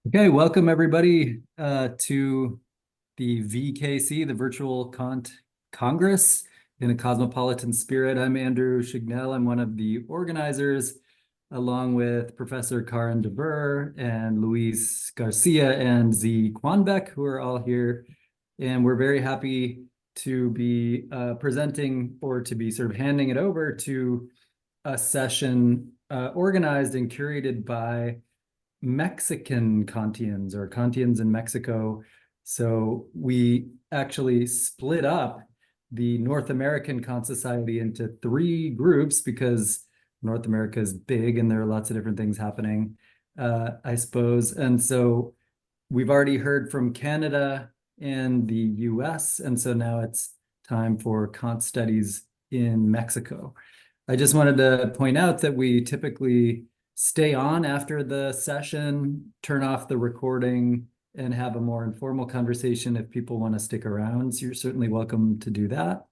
Okay, welcome everybody to the VKC, the Virtual Kant Congress in a Cosmopolitan Spirit. I'm Andrew Chignell. I'm one of the organizers, along with Professor Karin de Boer and Luis Garcia and Z Kwanbeck, who are all here. And we're very happy to be presenting or to be sort of handing it over to a session organized and curated by Mexican Kantians or Kantians in Mexico. So we actually split up the North American Kant Society into three groups because North America is big and there are lots of different things happening, I suppose. And so we've already heard from Canada and the US, and so now it's time for Kant studies in Mexico. I just wanted to point out that we typically stay on after the session, turn off the recording, and have a more informal conversation if people want to stick around. So you're certainly welcome to do that.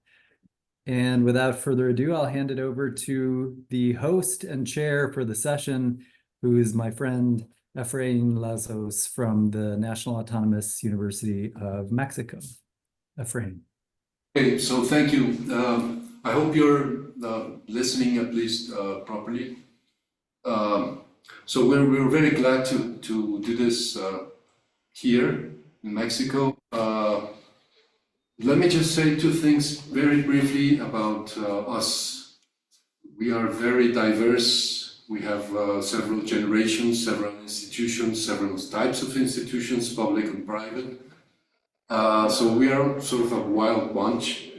And without further ado, I'll hand it over to the host and chair for the session, who is my friend Efrain Lazos from the National Autonomous University of Mexico. Efrain. Okay, so thank you. I hope you're listening at least properly. So we're very glad to do this here in Mexico. Let me just say two things very briefly about us. We are very diverse. We have several generations, several institutions, several types of institutions, public and private. So we are sort of a wild bunch.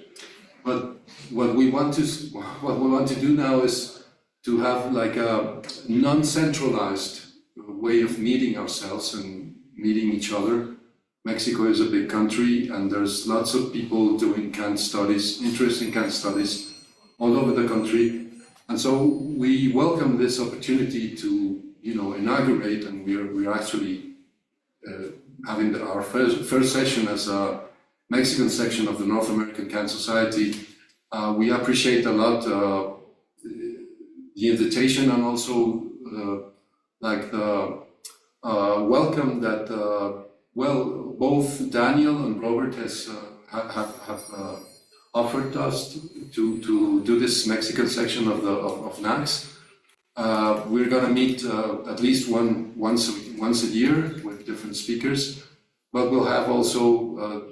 But what we want to do now is to have like a non-centralized way of meeting ourselves and meeting each other. Mexico is a big country and there's lots of people doing Kant studies, interesting Kant studies all over the country. And so we welcome this opportunity to, inaugurate, and we're actually having our first session as a Mexican section of the North American Kant Society. We appreciate a lot the invitation and also the welcome that both Daniel and Robert have offered us to do this Mexican section of NAKS. We're going to meet at least once a year with different speakers, but we'll have also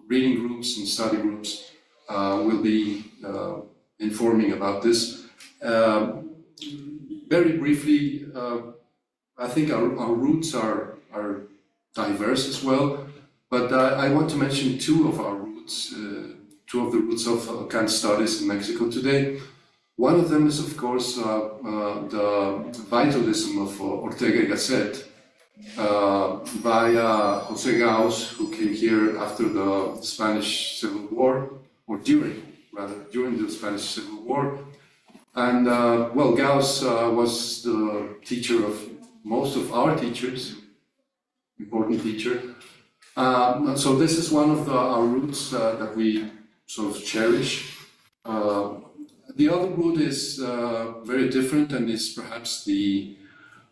reading groups and study groups. We'll be informing about this. Very briefly, I think our roots are diverse as well, but I want to mention two of our roots, two of the roots of Kant studies in Mexico today. One of them is, of course, the vitalism of Ortega y Gasset by José Gauss, who came here after the Spanish Civil War, or during the Spanish Civil War. And Gauss was the teacher of most of our teachers, important teacher. So this is one of our roots that we sort of cherish. The other root is very different and is perhaps the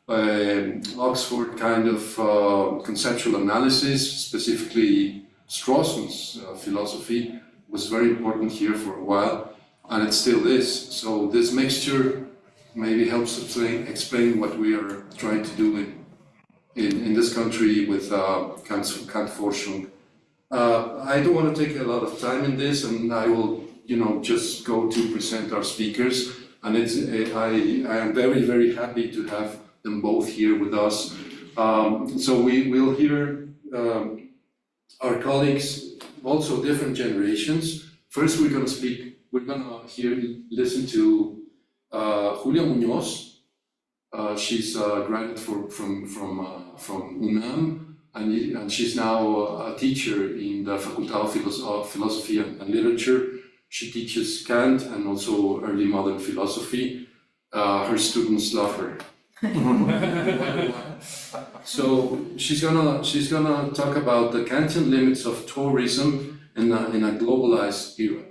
Oxford kind of conceptual analysis, specifically Strawson's philosophy was very important here for a while, and it still is. So this mixture maybe helps explain what we are trying to do in this country with Kant-Forschung. I don't want to take a lot of time in this, and I will, just go to present our speakers. And I am very, very happy to have them both here with us. So we will hear our colleagues, also different generations. First, we're going to listen to Julia Muñoz. She's a graduate from UNAM, and she's now a teacher in the Facultad of Philosophy and Literature. She teaches Kant and also early modern philosophy. Her students love her. So she's gonna talk about the Kantian limits of tourism in a globalized era.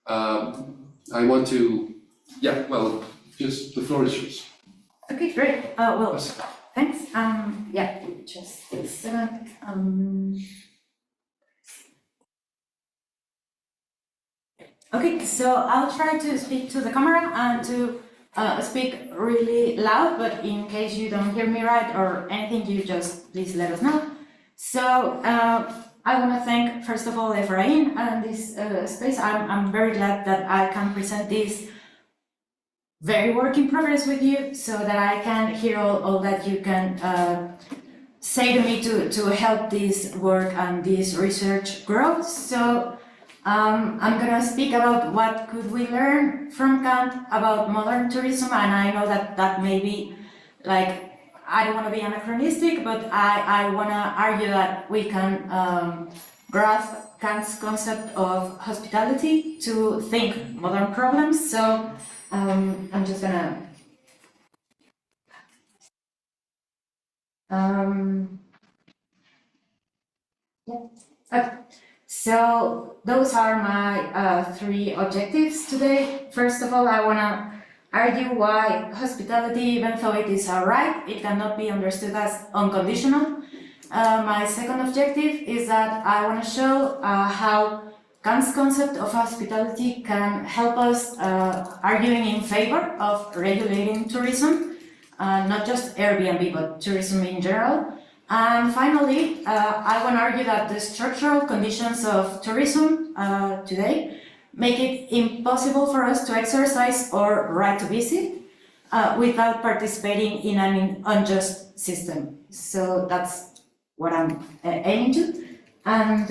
I want to, just the floor is yours. Okay, great. Thanks. Yeah, just a second. Okay, so I'll try to speak to the camera and to speak really loud, but in case you don't hear me right or anything, you just please let us know. So I want to thank, first of all, Efrain and this space. I'm very glad that I can present this very work in progress with you so that I can hear all that you can say to me to help this work and this research grow. So I'm gonna speak about what could we learn from Kant about modern tourism, and I know that may be like, I don't want to be anachronistic, but I want to argue that we can grasp Kant's concept of hospitality to think modern problems. So I'm just gonna yeah. Okay. So those are my three objectives today. First of all, I want to argue why hospitality, even though it is a right, it cannot be understood as unconditional. My second objective is that I want to show how Kant's concept of hospitality can help us arguing in favor of regulating tourism, not just Airbnb, but tourism in general. And finally, I want to argue that the structural conditions of tourism today make it impossible for us to exercise our right to visit without participating in an unjust system. So that's what I'm aiming to. And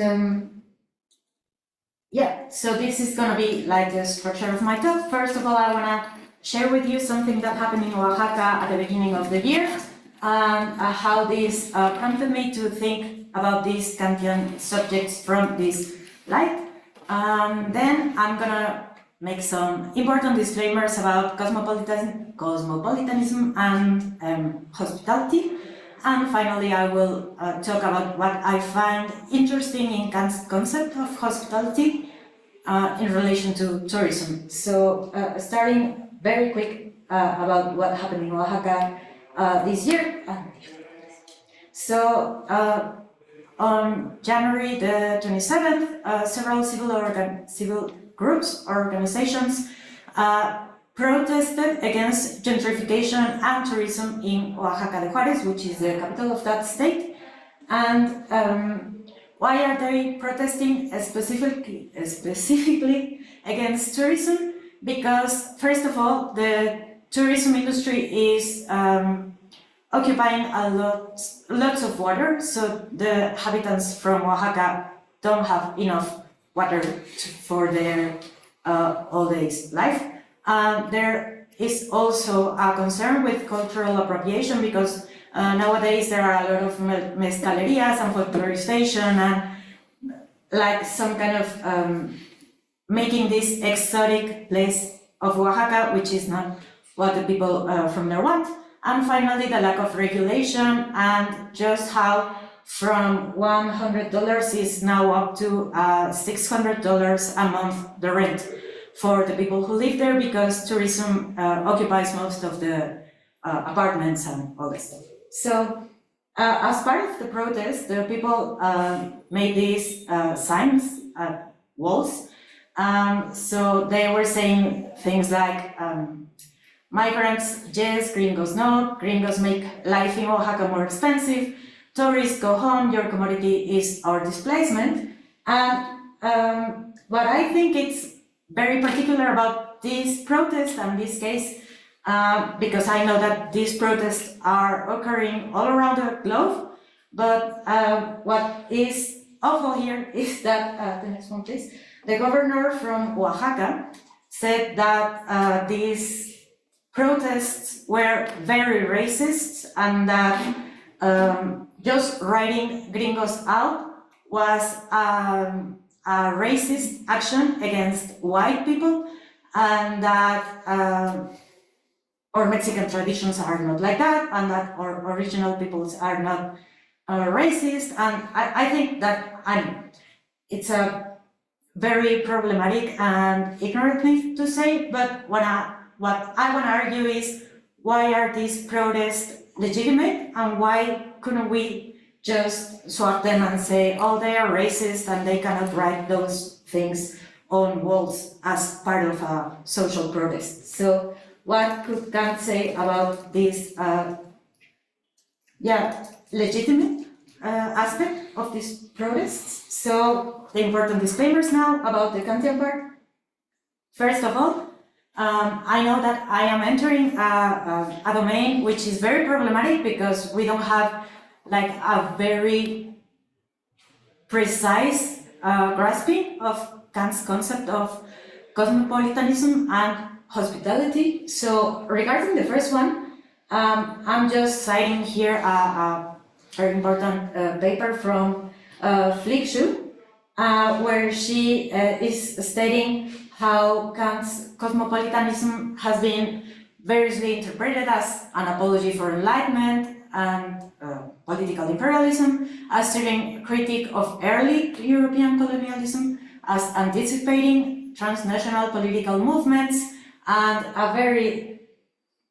yeah, so this is going to be like the structure of my talk. First of all, I want to share with you something that happened in Oaxaca at the beginning of the year, and how this prompted me to think about these Kantian subjects from this light. Then I'm gonna make some important disclaimers about cosmopolitanism and hospitality. And finally, I will talk about what I find interesting in Kant's concept of hospitality in relation to tourism. So starting very quick about what happened in Oaxaca this year. So on January the 27th, several civil groups or organizations protested against gentrification and tourism in Oaxaca de Juárez, which is the capital of that state. And why are they protesting specifically against tourism? Because, first of all, the tourism industry is occupying lots of water, so the inhabitants from Oaxaca don't have enough water for their all days life. There is also a concern with cultural appropriation, because nowadays there are a lot of mezcalerias and folklorization and like some kind of making this exotic place of Oaxaca, which is not what the people from there want. And finally, the lack of regulation and just how from $100 is now up to $600 a month, the rent for the people who live there, because tourism occupies most of the apartments and all that stuff. So as part of the protest, the people made these signs at walls. So they were saying things like, migrants, yes, gringos no, gringos make life in Oaxaca more expensive, tourists go home, your commodity is our displacement. And what I think it's very particular about this protest and this case, because I know that these protests are occurring all around the globe, but what is awful here is that, the next one please, the governor from Oaxaca said that these protests were very racist, and that just writing gringos out was a racist action against white people, and that our Mexican traditions are not like that, and that our original peoples are not racist. And I think that it's a very problematic and ignorant thing to say, but what I want to argue is, why are these protests legitimate, and why couldn't we just swap them and say, oh, they are racist and they cannot write those things on walls as part of a social protest? So what could Kant say about this legitimate aspect of these protests? So the important disclaimers now about the Kantian part. First of all, I know that I am entering a domain which is very problematic because we don't have like a very precise grasping of Kant's concept of cosmopolitanism and hospitality. So regarding the first one, I'm just citing here a very important paper from Flickschuh, where she is stating how Kant's cosmopolitanism has been variously interpreted as an apology for enlightenment and political imperialism, as serving critique of early European colonialism, as anticipating transnational political movements, and a very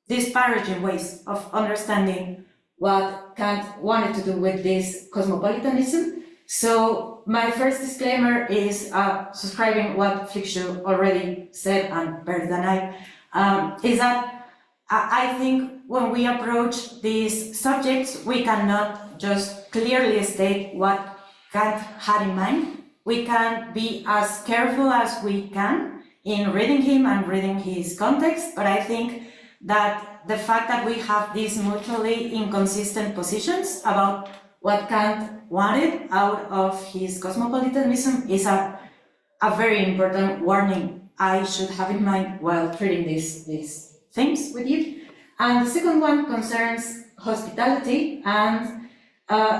disparaging ways of understanding what Kant wanted to do with this cosmopolitanism. So my first disclaimer is subscribing what Flickschuh already said, and better than I, is that I think when we approach these subjects, we cannot just clearly state what Kant had in mind. We can be as careful as we can in reading him and reading his context, but I think that the fact that we have these mutually inconsistent positions about what Kant wanted out of his cosmopolitanism is a very important warning I should have in mind while treating these things with you. And the second one concerns hospitality, and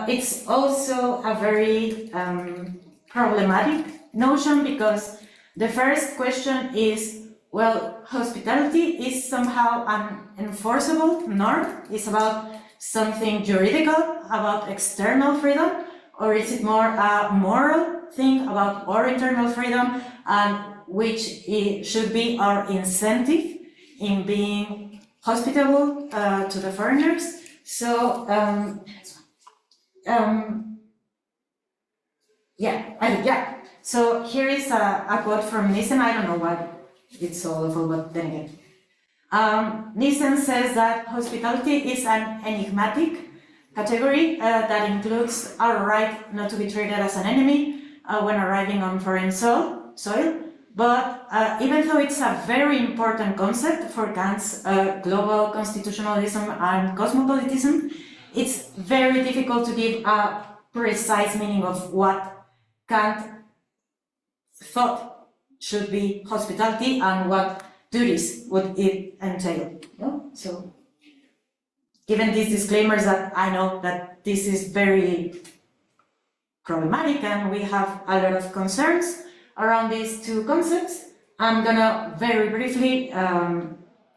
it's also a very problematic notion, because the first question is, well, hospitality is somehow an enforceable norm? Is about something juridical, about external freedom, or is it more a moral thing about our internal freedom, and which should be our incentive in being hospitable to the foreigners? So so here is a quote from Nissen. I don't know why it's so awful, but then again. Nissen says that hospitality is an enigmatic category that includes our right not to be treated as an enemy when arriving on foreign soil. But even though it's a very important concept for Kant's global constitutionalism and cosmopolitanism, it's very difficult to give a precise meaning of what Kant thought should be hospitality and what duties would it entail. No? So, given these disclaimers, that I know that this is very problematic and we have a lot of concerns around these two concepts, I'm gonna very briefly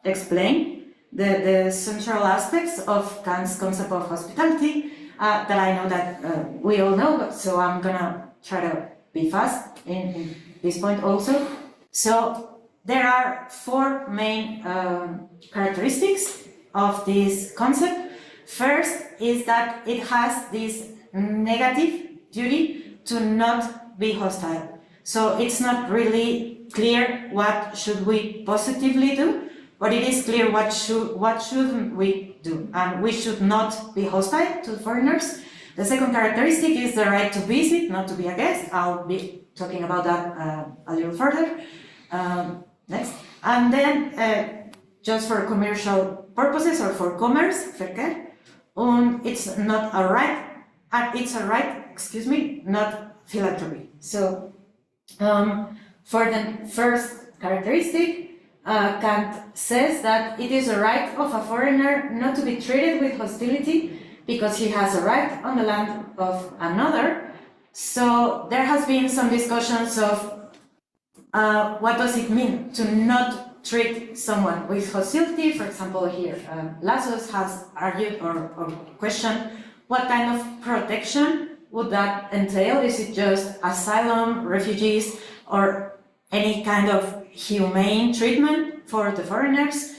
explain the central aspects of Kant's concept of hospitality that I know that we all know, so I'm gonna try to be fast in this point also. So there are four main characteristics of this concept. First is that it has this negative duty to not be hostile. So it's not really clear what should we positively do, but it is clear what shouldn't we do, and we should not be hostile to foreigners. The second characteristic is the right to visit, not to be a guest. I'll be talking about that a little further. Next. And then, just for commercial purposes or for commerce, verkehr, it's not a right, it's a right, not philanthropy. So, for the first characteristic, Kant says that it is a right of a foreigner not to be treated with hostility because he has a right on the land of another. So there has been some discussions of what does it mean to not treat someone with hostility. For example, here, Lazos has argued or questioned what kind of protection would that entail? Is it just asylum, refugees, or any kind of humane treatment for the foreigners?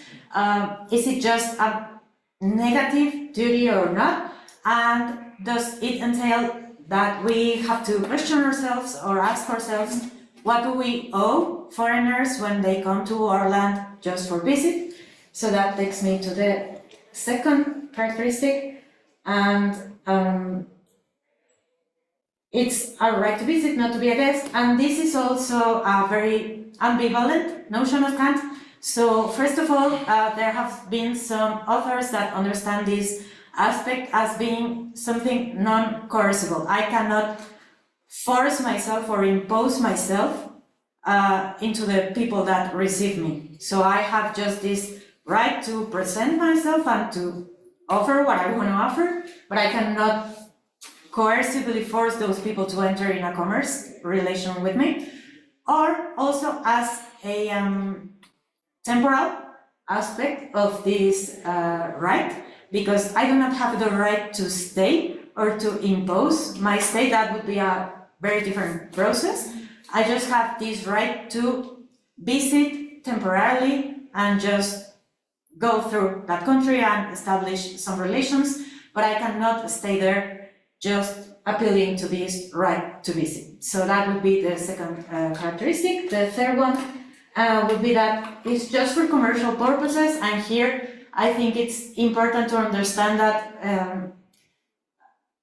Is it just a negative duty or not, and does it entail that we have to question ourselves or ask ourselves, what do we owe foreigners when they come to our land just for visit? So that takes me to the second characteristic, and it's our right to visit, not to be a guest, and this is also a very ambivalent notion of Kant. So first of all, there have been some authors that understand this aspect as being something non-coercible. I cannot force myself or impose myself into the people that receive me. So I have just this right to present myself and to offer what I want to offer, but I cannot coercively force those people to enter in a commerce relation with me. Or also as a temporal aspect of this right, because I do not have the right to stay or to impose my stay. That would be a very different process. I just have this right to visit temporarily and just go through that country and establish some relations, but I cannot stay there just appealing to this right to visit. So that would be the second characteristic. The third one would be that it's just for commercial purposes, and here I think it's important to understand that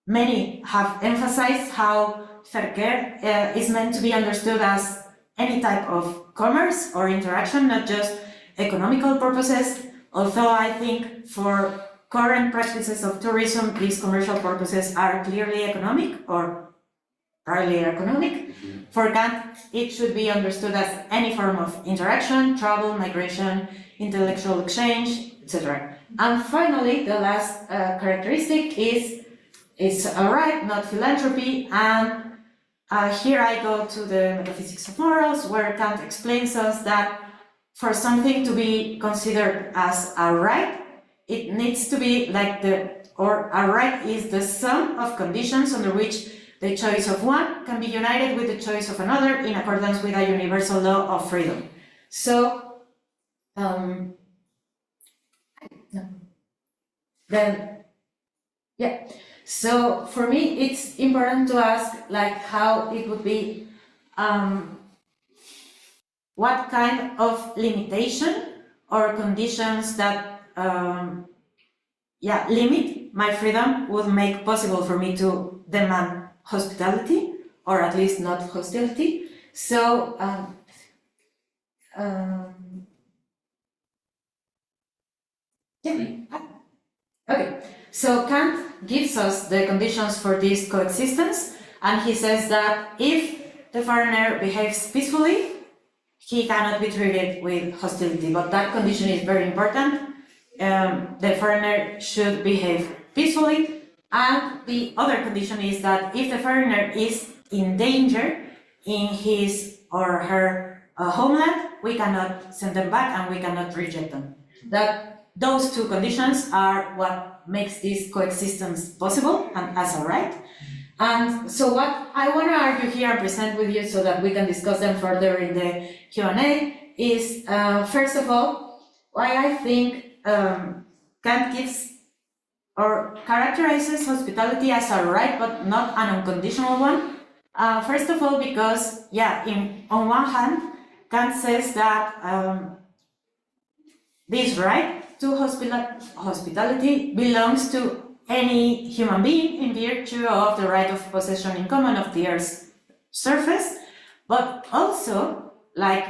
many have emphasized how verkehr is meant to be understood as any type of commerce or interaction, not just economical purposes, although I think for current practices of tourism, these commercial purposes are clearly economic or partly economic. For Kant, it should be understood as any form of interaction, travel, migration, intellectual exchange, etc. And finally, the last characteristic is it's a right, not philanthropy. And here I go to the metaphysics of morals, where Kant explains us that for something to be considered as a right, it needs to be like a right is the sum of conditions under which the choice of one can be united with the choice of another in accordance with a universal law of freedom. So, So for me, it's important to ask like how it would be, what kind of limitation or conditions that limit my freedom would make possible for me to demand hospitality, or at least not hostility. So, okay. So Kant gives us the conditions for this coexistence, and he says that if the foreigner behaves peacefully, he cannot be treated with hostility. But that condition is very important. The foreigner should behave peacefully, and the other condition is that if the foreigner is in danger in his or her homeland, we cannot send them back and we cannot reject them. Those two conditions are what makes this coexistence possible and as a right. And so what I want to argue here and present with you so that we can discuss them further in the Q&A is, first of all, why I think Kant gives or characterizes hospitality as a right but not an unconditional one. First of all, because, on one hand, Kant says that this right to hospitality belongs to any human being in virtue of the right of possession in common of the Earth's surface, but also, like,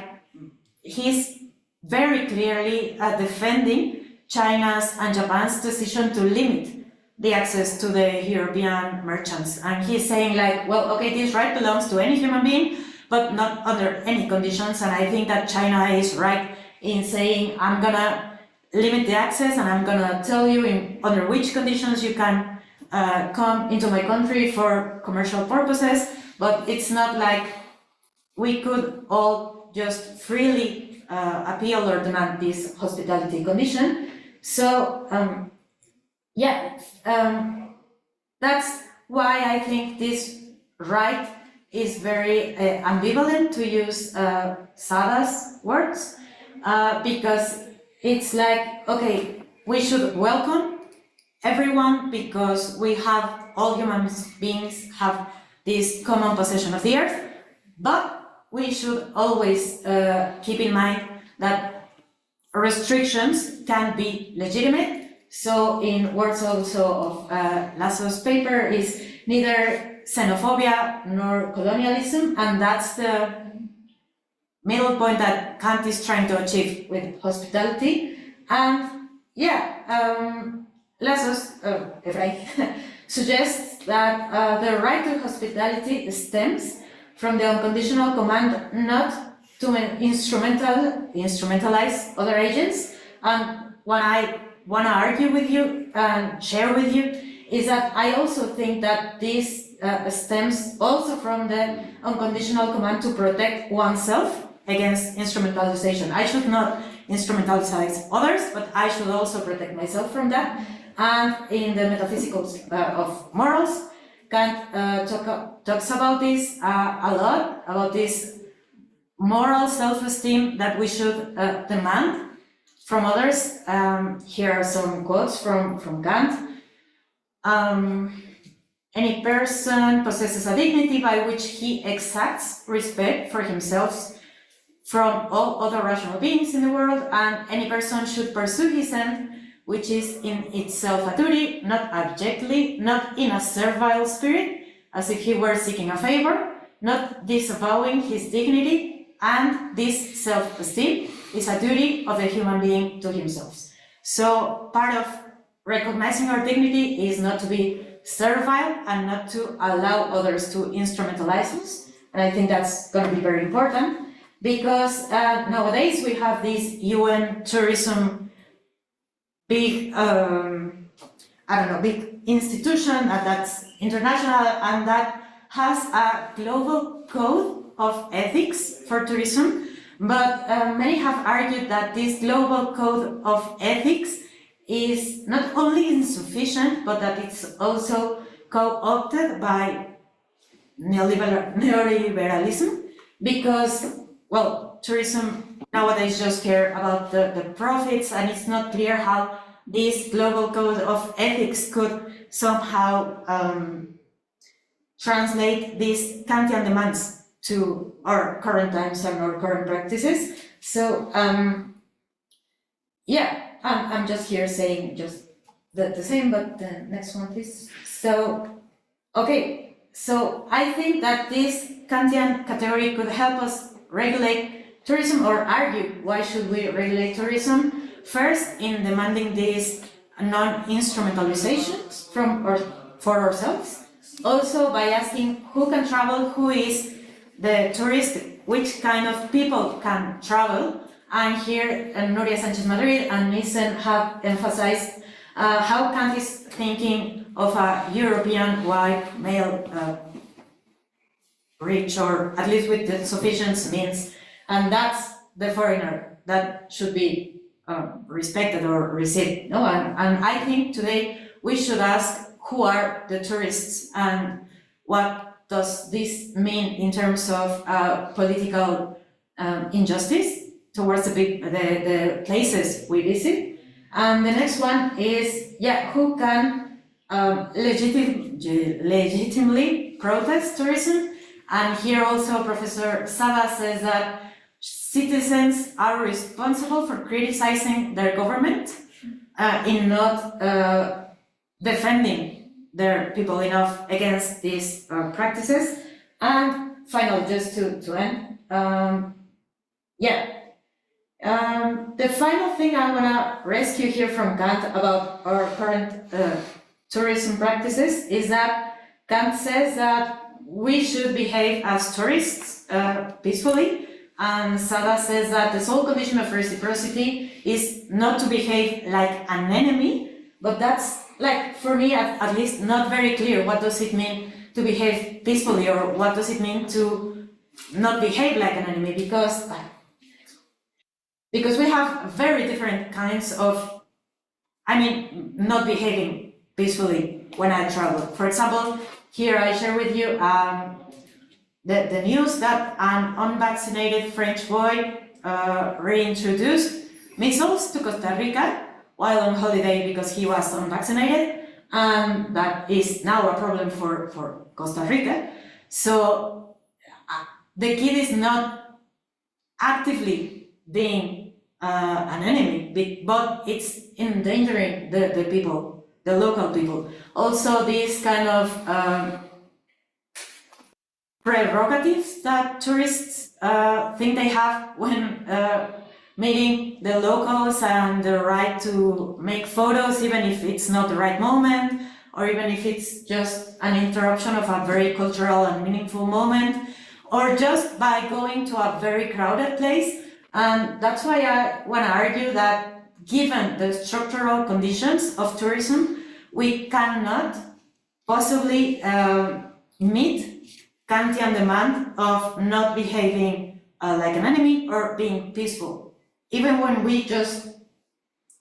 he's very clearly defending China's and Japan's decision to limit the access to the European merchants. And he's saying, like, well, okay, this right belongs to any human being, but not under any conditions. And I think that China is right in saying, I'm gonna limit the access and I'm gonna tell you under which conditions you can come into my country for commercial purposes, but it's not like we could all just freely appeal or demand this hospitality condition. So, that's why I think this right is very ambivalent, to use Sada's words, because it's like, okay, we should welcome everyone, because we have, all human beings have this common possession of the earth, but we should always keep in mind that restrictions can be legitimate. So in words also of Lasso's paper is neither xenophobia nor colonialism, and that's the middle point that Kant is trying to achieve with hospitality. And Lassos, if I suggests that the right to hospitality stems from the unconditional command not to instrumentalize other agents. And what I want to argue with you and share with you is that I also think that this stems also from the unconditional command to protect oneself against instrumentalization. I should not instrumentalize others, but I should also protect myself from that. And in the Metaphysicals of Morals, Kant talks about this a lot, about this moral self-esteem that we should demand from others. Here are some quotes from Kant. Any person possesses a dignity by which he exacts respect for himself from all other rational beings in the world, and any person should pursue his end, which is in itself a duty, not abjectly, not in a servile spirit, as if he were seeking a favor, not disavowing his dignity, and this self-esteem is a duty of the human being to himself. So part of recognizing our dignity is not to be servile and not to allow others to instrumentalize us. And I think that's going to be very important, because nowadays we have this UN tourism big, big institution that's international and that has a global code of ethics for tourism. But many have argued that this global code of ethics is not only insufficient, but that it's also co-opted by neoliberalism, because, well, tourism nowadays just care about the profits, and it's not clear how this global code of ethics could somehow translate these Kantian demands to our current times and our current practices. So, I'm just here saying just the same, but the next one, please. So, okay, so I think that this Kantian category could help us regulate tourism, or argue why should we regulate tourism. First, in demanding these non-instrumentalizations for ourselves. Also, by asking who can travel, who is the tourist, which kind of people can travel. And here, Nuria Sanchez-Madrid and Nissen have emphasized how Kant is thinking of a European white male rich, or at least with the sufficient means, and that's the foreigner that should be respected or received. No, and I think today we should ask who are the tourists and what does this mean in terms of political injustice towards the places we visit. And the next one is, who can legitimately protest tourism? And here also Professor Saba says that citizens are responsible for criticizing their government in not defending their people enough against these practices. And finally, just to end, the final thing I want to rescue here from Kant about our current tourism practices is that Kant says that we should behave as tourists peacefully, and Sada says that the sole condition of reciprocity is not to behave like an enemy, but that's, like, for me at least, not very clear. What does it mean to behave peacefully, or what does it mean to not behave like an enemy? Because we have very different kinds of, not behaving peacefully when I travel. For example, here I share with you the news that an unvaccinated French boy reintroduced measles to Costa Rica, while on holiday because he was unvaccinated, and that is now a problem for Costa Rica. So the kid is not actively being an enemy, but it's endangering the people, the local people. Also, this kind of prerogatives that tourists think they have when meeting the locals, and the right to make photos even if it's not the right moment, or even if it's just an interruption of a very cultural and meaningful moment, or just by going to a very crowded place. And that's why I want to argue that given the structural conditions of tourism, we cannot possibly meet Kantian demand of not behaving like an enemy or being peaceful. Even when we just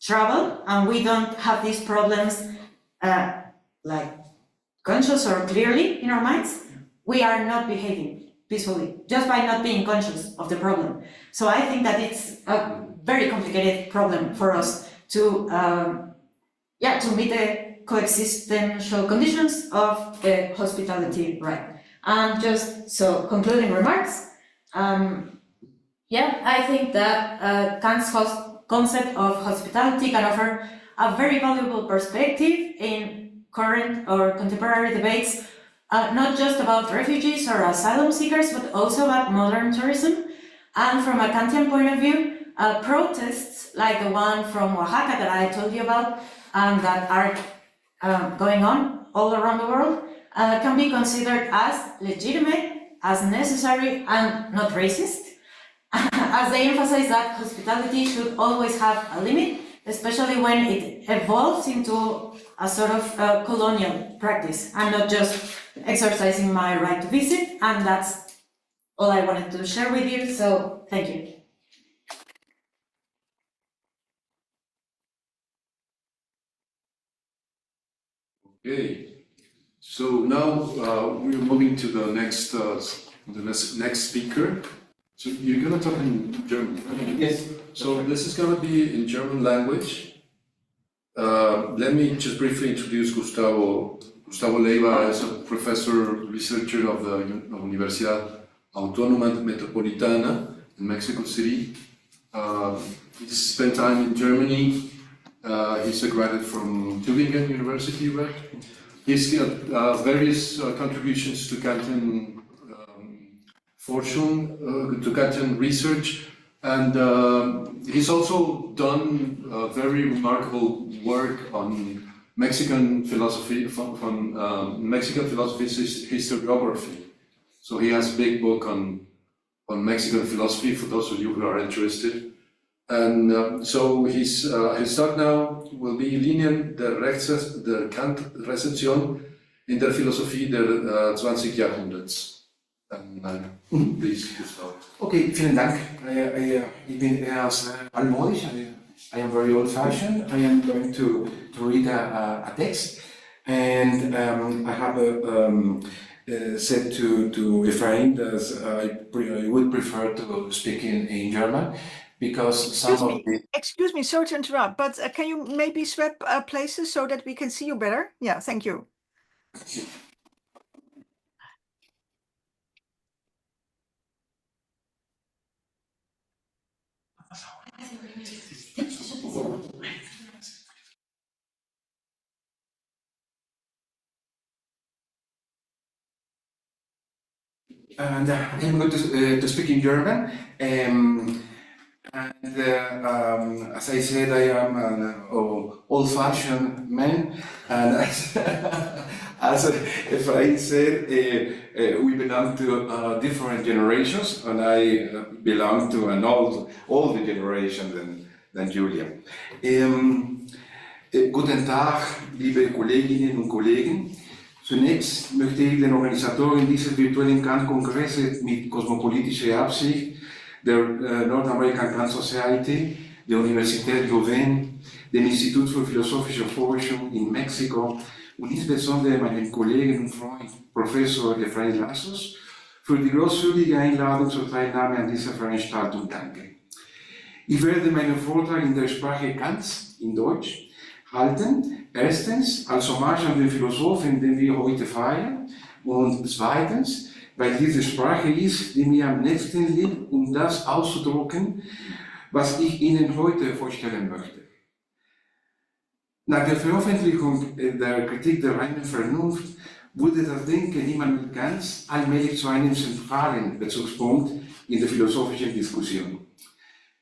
travel and we don't have these problems like conscious or clearly in our minds, we are not behaving peacefully just by not being conscious of the problem. So I think that it's a very complicated problem for us to meet the coexistential conditions of the hospitality right. And just so concluding remarks, I think that Kant's concept of hospitality can offer a very valuable perspective in current or contemporary debates, not just about refugees or asylum seekers, but also about modern tourism. And from a Kantian point of view, protests like the one from Oaxaca that I told you about, and that are going on all around the world, can be considered as legitimate, as necessary, and not racist, as they emphasize that hospitality should always have a limit, especially when it evolves into a sort of colonial practice. I'm not just exercising my right to visit, and that's all I wanted to share with you, so thank you. Okay, so now we're moving to the next speaker. So you're gonna talk in German, right? Yes. So this is gonna be in German language. Let me just briefly introduce Gustavo. Gustavo Leiva is a professor, researcher of the Universidad Autónoma Metropolitana in Mexico City. He spent time in Germany. He's a graduate from Tübingen University, right? He's got various contributions to Kantian Forschung, to Kantian research, and he's also done very remarkable work on Mexican philosophy, Mexican philosophy's historiography. So he has a big book on Mexican philosophy for those of you who are interested. And so his talk now will be Linien der Kant-Rezeption in der Philosophie der 20 Jahrhunderts. Please, Gustavo. Okay, vielen Dank. Ich bin erst altmodisch. I am very old-fashioned. I am going to read a text, and I have said to Efrain that I would prefer to speak in German, because Excuse me, sorry to interrupt, but can you maybe swap places so that we can see you better? Yeah, thank you. And I'm going to speak in German. As I said, I am an old-fashioned man, and as Efrain said, we belong to different generations, and I belong to an older generation than Julia. Guten Tag, liebe Kolleginnen und Kollegen. Zunächst möchte ich den Organisatoren dieses virtuellen Kant-Kongresses mit kosmopolitischer Absicht der North American Kant Society, der Universität Louvain, dem Institut für philosophische Forschung in Mexiko und insbesondere meinem Kollegen und Freund Professor Efrain Lassos für die großzügige Einladung zur Teilnahme an dieser Veranstaltung danken. Ich werde meinen Vortrag in der Sprache Kants, in Deutsch, halten. Erstens, als Hommage an den Philosophen, den wir heute feiern. Und zweitens, weil diese Sprache ist, die mir am nächsten liegt, um das auszudrücken, was ich Ihnen heute vorstellen möchte. Nach der Veröffentlichung der Kritik der reinen Vernunft wurde das Denken Immanuel Kants allmählich zu einem zentralen Bezugspunkt in der philosophischen Diskussion.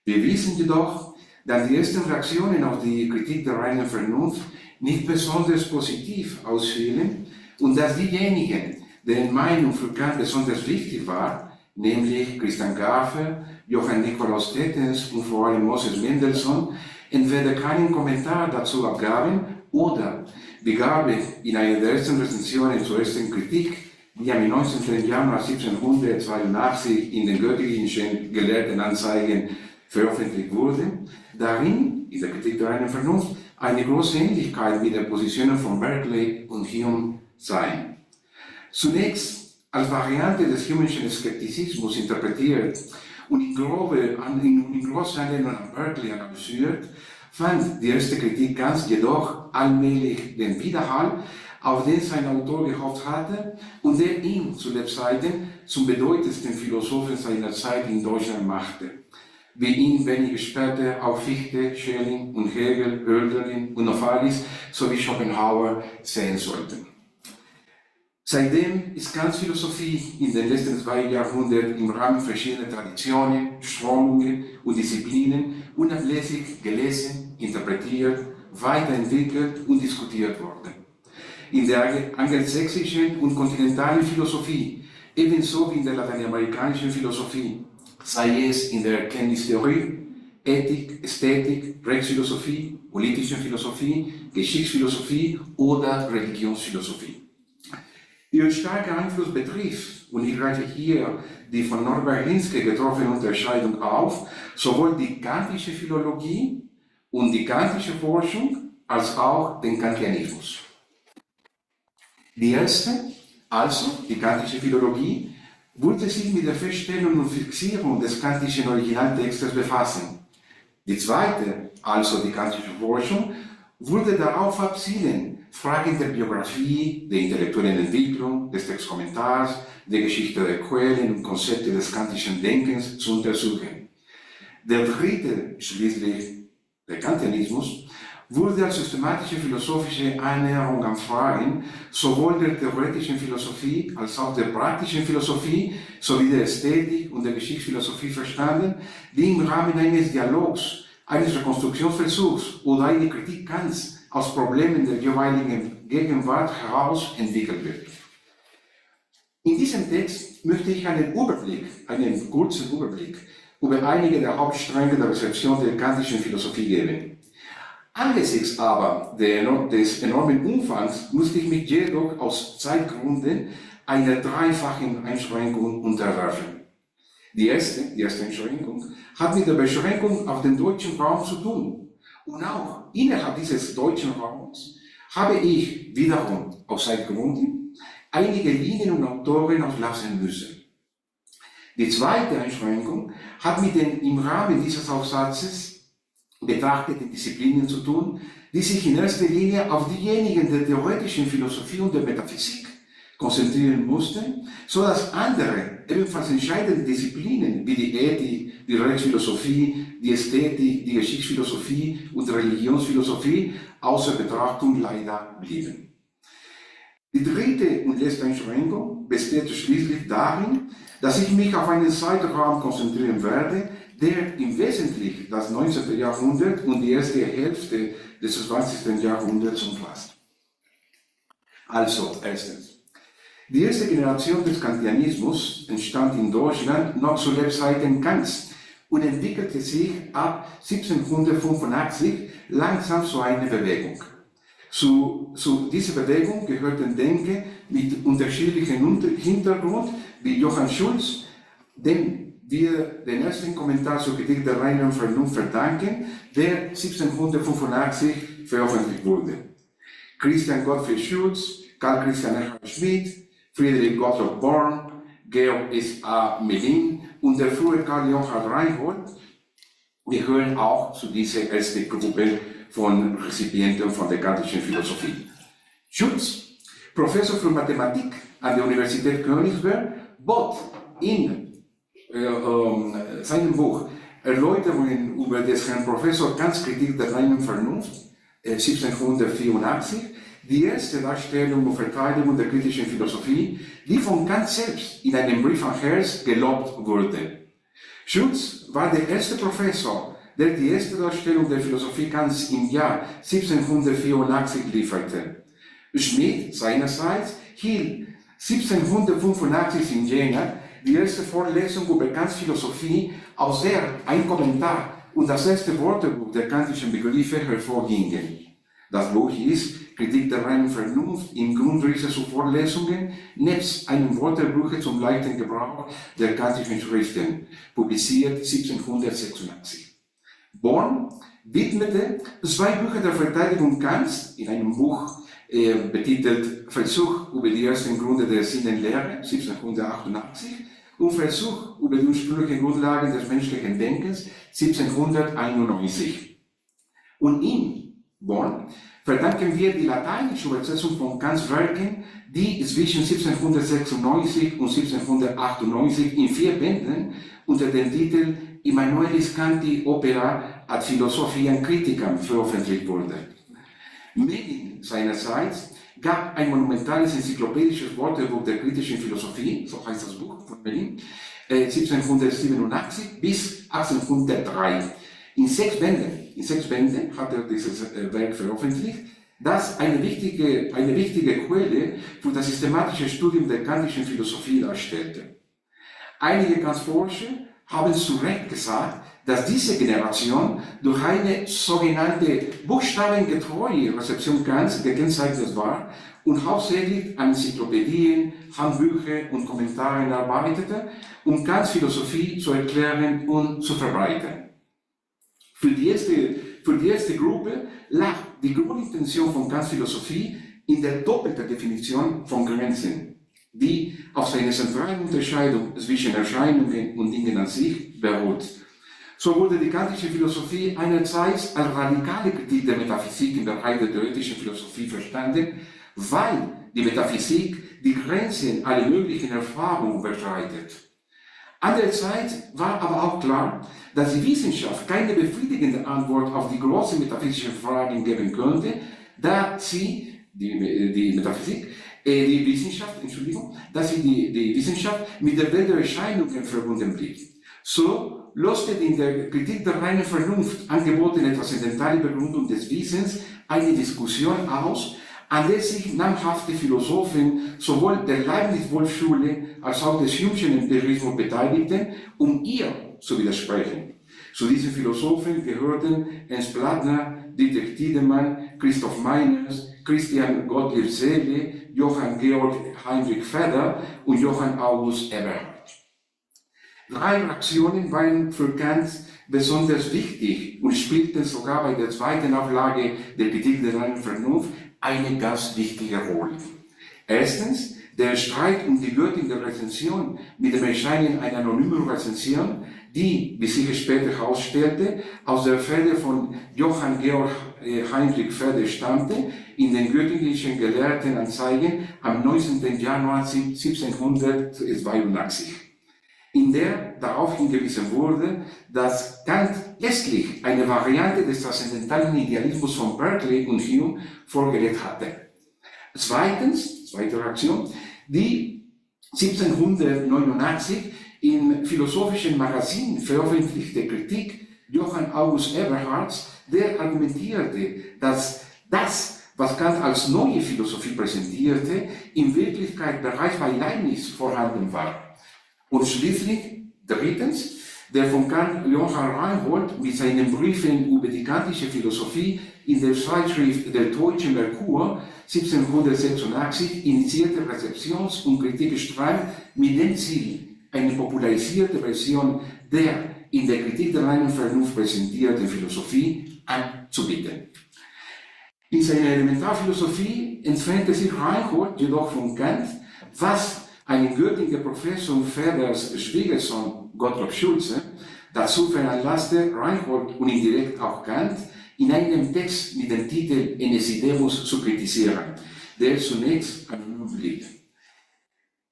Wir wissen jedoch, dass die ersten Reaktionen auf die Kritik der reinen Vernunft nicht besonders positiv ausfielen und dass diejenigen, deren Meinung für Kant besonders wichtig war, nämlich Christian Gaffer, Johann Nikolaus Tetens und vor allem Moses Mendelssohn, entweder keinen Kommentar dazu abgaben oder wie Gabe in einer der ersten Rezensionen zur ersten Kritik, die am 19. Januar 1782 in den Göttingischen Gelehrten Anzeigen veröffentlicht wurde, darin, in der Kritik der reinen Vernunft, eine große Ähnlichkeit mit den Positionen von Berkeley und Hume seien. Zunächst als Variante des Hume'schen Skeptizismus interpretiert und in großer Anlehnung an Berkeley analysiert, fand die erste Kritik Kants jedoch allmählich den Widerhall, auf den sein Autor gehofft hatte und der ihn zu Lebzeiten zum bedeutendsten Philosophen seiner Zeit in Deutschland machte, wie ihn wenige später auch Fichte, Schelling und Hegel, Hölderlin und Novalis sowie Schopenhauer sehen sollten. Seitdem ist Kants Philosophie in den letzten 2 Jahrhunderten im Rahmen verschiedener Traditionen, Strömungen und Disziplinen unablässig gelesen, interpretiert, weiterentwickelt und diskutiert worden. In der angelsächsischen und kontinentalen Philosophie, ebenso wie in der lateinamerikanischen Philosophie, sei es in der Erkenntnistheorie, Ethik, Ästhetik, Rechtsphilosophie, politische Philosophie, Geschichtsphilosophie oder Religionsphilosophie. Ihren starken Einfluss betrifft, und ich greife hier die von Norbert Hinske getroffene Unterscheidung auf, sowohl die kantische Philologie und die kantische Forschung als auch den Kantianismus. Die erste, also die kantische Philologie, wollte sich mit der Feststellung und Fixierung des kantischen Originaltextes befassen. Die zweite, also die kantische Forschung, wollte darauf abzielen, Fragen der Biografie, der intellektuellen Entwicklung, des Textkommentars, der Geschichte der Quellen und Konzepte des kantischen Denkens zu untersuchen. Der dritte, schließlich der Kantianismus, wurde als systematische philosophische Annäherung an Fragen sowohl der theoretischen Philosophie als auch der praktischen Philosophie sowie der Ästhetik und der Geschichtsphilosophie verstanden, die im Rahmen eines Dialogs, eines Rekonstruktionsversuchs oder einer Kritik Kants aus Problemen der jeweiligen Gegenwart heraus entwickelt wird. In diesem Text möchte ich einen kurzen Überblick über einige der Hauptstränge der Rezeption der kantischen Philosophie geben. Angesichts aber des enormen Umfangs musste ich mich jedoch aus Zeitgründen einer dreifachen Einschränkung unterwerfen. Die erste Einschränkung hat mit der Beschränkung auf den deutschen Raum zu tun. Und auch innerhalb dieses deutschen Raums habe ich wiederum aus Zeitgründen einige Linien und Autoren auslassen müssen. Die zweite Einschränkung hat mit den im Rahmen dieses Aufsatzes betrachteten Disziplinen zu tun, die sich in erster Linie auf diejenigen der theoretischen Philosophie und der Metaphysik konzentrieren mussten, so dass andere, ebenfalls entscheidende Disziplinen wie die Ethik, die Rechtsphilosophie, die Ästhetik, die Geschichtsphilosophie und die Religionsphilosophie außer Betrachtung leider blieben. Die dritte und letzte Einschränkung besteht schließlich darin, dass ich mich auf einen Zeitraum konzentrieren werde, der im Wesentlichen das 19. Jahrhundert und die erste Hälfte des 20. Jahrhunderts umfasst. Also, erstens. Die erste Generation des Kantianismus entstand in Deutschland noch zu Lebzeiten Kants und entwickelte sich ab 1785 langsam zu einer Bewegung. Zu dieser Bewegung gehörten Denker mit unterschiedlichem Hintergrund wie Johann Schulz, dem wir den ersten Kommentar zur Kritik der reinen Vernunft verdanken, der 1785 veröffentlicht wurde. Christian Gottfried Schulz, Karl Christian Schmidt, Friedrich Gottlob Born, Georg S. A. Melin und der frühe Karl Johann Reinhold gehören auch zu dieser ersten Gruppe von Rezipienten von der kantischen Philosophie. Schulz, Professor für Mathematik an der Universität Königsberg, bot in seinem Buch Erläuterungen über des Herrn Professor Kants Kritik der reinen Vernunft 1784 die erste Darstellung und Verteidigung der kritischen Philosophie, die von Kant selbst in einem Brief an Herz gelobt wurde. Schulz war der erste Professor, der die erste Darstellung der Philosophie Kants im Jahr 1784 lieferte. Schmidt seinerseits hielt 1785 in Jena die erste Vorlesung über Kants Philosophie, aus der ein Kommentar und das erste Wörterbuch der kantischen Begriffe hervorgingen. Das Buch hieß Kritik der reinen Vernunft in Grundrisse zu Vorlesungen, nebst einem Wörterbuch zum leichten Gebrauch der kantischen Schriften, publiziert 1786. Born widmete 2 Bücher der Verteidigung Kants in einem Buch betitelt Versuch über die ersten Gründe der Sinnenlehre 1788 und Versuch über die ursprünglichen Grundlagen des menschlichen Denkens 1791. Und ihm, Born, verdanken wir die lateinische Übersetzung von Kants Werken, die zwischen 1796 und 1798 in 4 Bänden unter dem Titel Immanuelis Canti Opera ad Philosophiam Criticam veröffentlicht wurde. Medin seinerseits gab ein monumentales enzyklopädisches Wörterbuch der kritischen Philosophie, so heißt das Buch von Medin, 1787 bis 1803. In 6 Bänden hat er dieses Werk veröffentlicht, das eine wichtige Quelle für das systematische Studium der kantischen Philosophie darstellte. Einige Kant-Forscher haben zu Recht gesagt, dass diese Generation durch eine sogenannte buchstabengetreue Rezeption Kants gekennzeichnet war und hauptsächlich an Enzyklopädien, Handbücher und Kommentaren arbeitete, um Kants Philosophie zu erklären und zu verbreiten. Für die erste Gruppe lag die Grundintention von Kants Philosophie in der doppelten Definition von Grenzen, die auf seiner zentralen Unterscheidung zwischen Erscheinungen und Dingen an sich beruht. So wurde die kantische Philosophie einerseits als radikale Kritik der Metaphysik im Bereich der theoretischen Philosophie verstanden, weil die Metaphysik die Grenzen aller möglichen Erfahrungen überschreitet. Andererseits war aber auch klar, dass die Wissenschaft keine befriedigende Antwort auf die großen metaphysischen Fragen geben könnte, da sie, die Wissenschaft mit der Welt der Erscheinungen verbunden blieb. So löste die in der Kritik der reinen Vernunft angebotene transzendentale Begründung des Wissens eine Diskussion aus, an der sich namhafte Philosophen sowohl der Leibniz-Wolff-Schule als auch des Hume'schen Empirismus beteiligten, um ihr zu widersprechen. Zu diesen Philosophen gehörten Ernst Plattner, Dietrich Tiedemann, Christoph Meiners, Christian Gottlieb Seele, Johann Georg Heinrich Feder und Johann August Eberhard. 3 Reaktionen waren für Kant besonders wichtig und spielten sogar bei der zweiten Auflage der Kritik der reinen Vernunft eine ganz wichtige Rolle. Erstens, der Streit um die Göttin der Rezension mit dem Erscheinen einer anonymen Rezension, die, wie sich später herausstellte, aus der Feder von Johann Georg Heinrich Feder stammte, in den göttlichen Gelehrtenanzeigen am 19. Januar 1782, in der darauf hingewiesen wurde, dass Kant letztlich eine Variante des transzendentalen Idealismus von Berkeley und Hume vorgelegt hatte. Zweite Reaktion, die 1789 im philosophischen Magazin veröffentlichte Kritik Johann August Eberhards, der argumentierte, dass das, was Kant als neue Philosophie präsentierte, in Wirklichkeit bereits bei Leibniz vorhanden war. Und schließlich, drittens, der von Kant Johann Reinhold mit seinen Briefen über die kantische Philosophie in der Zeitschrift Der Deutsche Merkur 1786 initiierte Rezeptions- und Kritikstrang mit dem Ziel, eine popularisierte Version der in der Kritik der reinen Vernunft präsentierten Philosophie anzubieten. In seiner Elementarphilosophie entfernte sich Reinhold jedoch von Kant, was einen Göttinger Professor Feders Schwiegersohn Gottlob Schulze Dazu veranlasste Reinhold und indirekt auch Kant, in einem Text mit dem Titel Enesidemus zu kritisieren, der zunächst anonym blieb.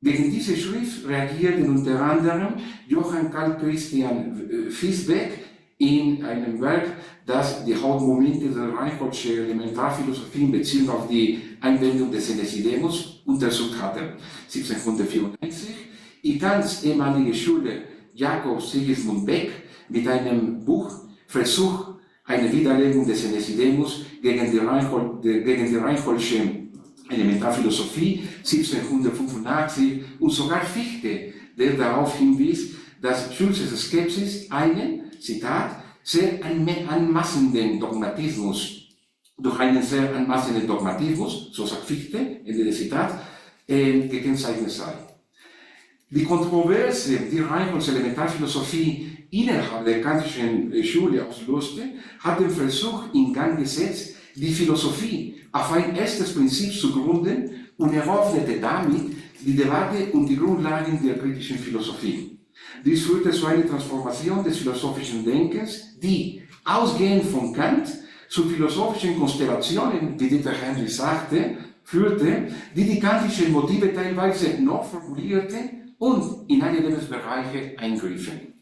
Gegen diese Schrift reagierten unter anderem Johann Carl Christian Fiesbeck in einem Werk, das die Hauptmomente der Reinholdschen Elementarphilosophie in Bezug auf die Anwendung des Enesidemus untersucht hatte, 1794, in Kants ehemalige Schule Jakob Sigismund Beck mit einem Buch Versuch, eine Widerlegung des Enesidemus gegen die Reinholdsche Elementarphilosophie 1785 und sogar Fichte, der darauf hinwies, dass Schulzes Skepsis einen, Zitat, sehr anmaßenden Dogmatismus, durch einen sehr anmaßenden Dogmatismus, so sagt Fichte, Ende des Zitats, gekennzeichnet sei. Die Kontroverse, die Reinholds Elementarphilosophie innerhalb der kantischen Schule auslöste, hat den Versuch in Gang gesetzt, die Philosophie auf ein erstes Prinzip zu gründen und eröffnete damit die Debatte um die Grundlagen der kritischen Philosophie. Dies führte zu einer Transformation des philosophischen Denkens, die, ausgehend von Kant, zu philosophischen Konstellationen, wie Dieter Henry sagte, führte, die kantischen Motive teilweise noch formulierte und in alle Lebensbereiche eingriffen.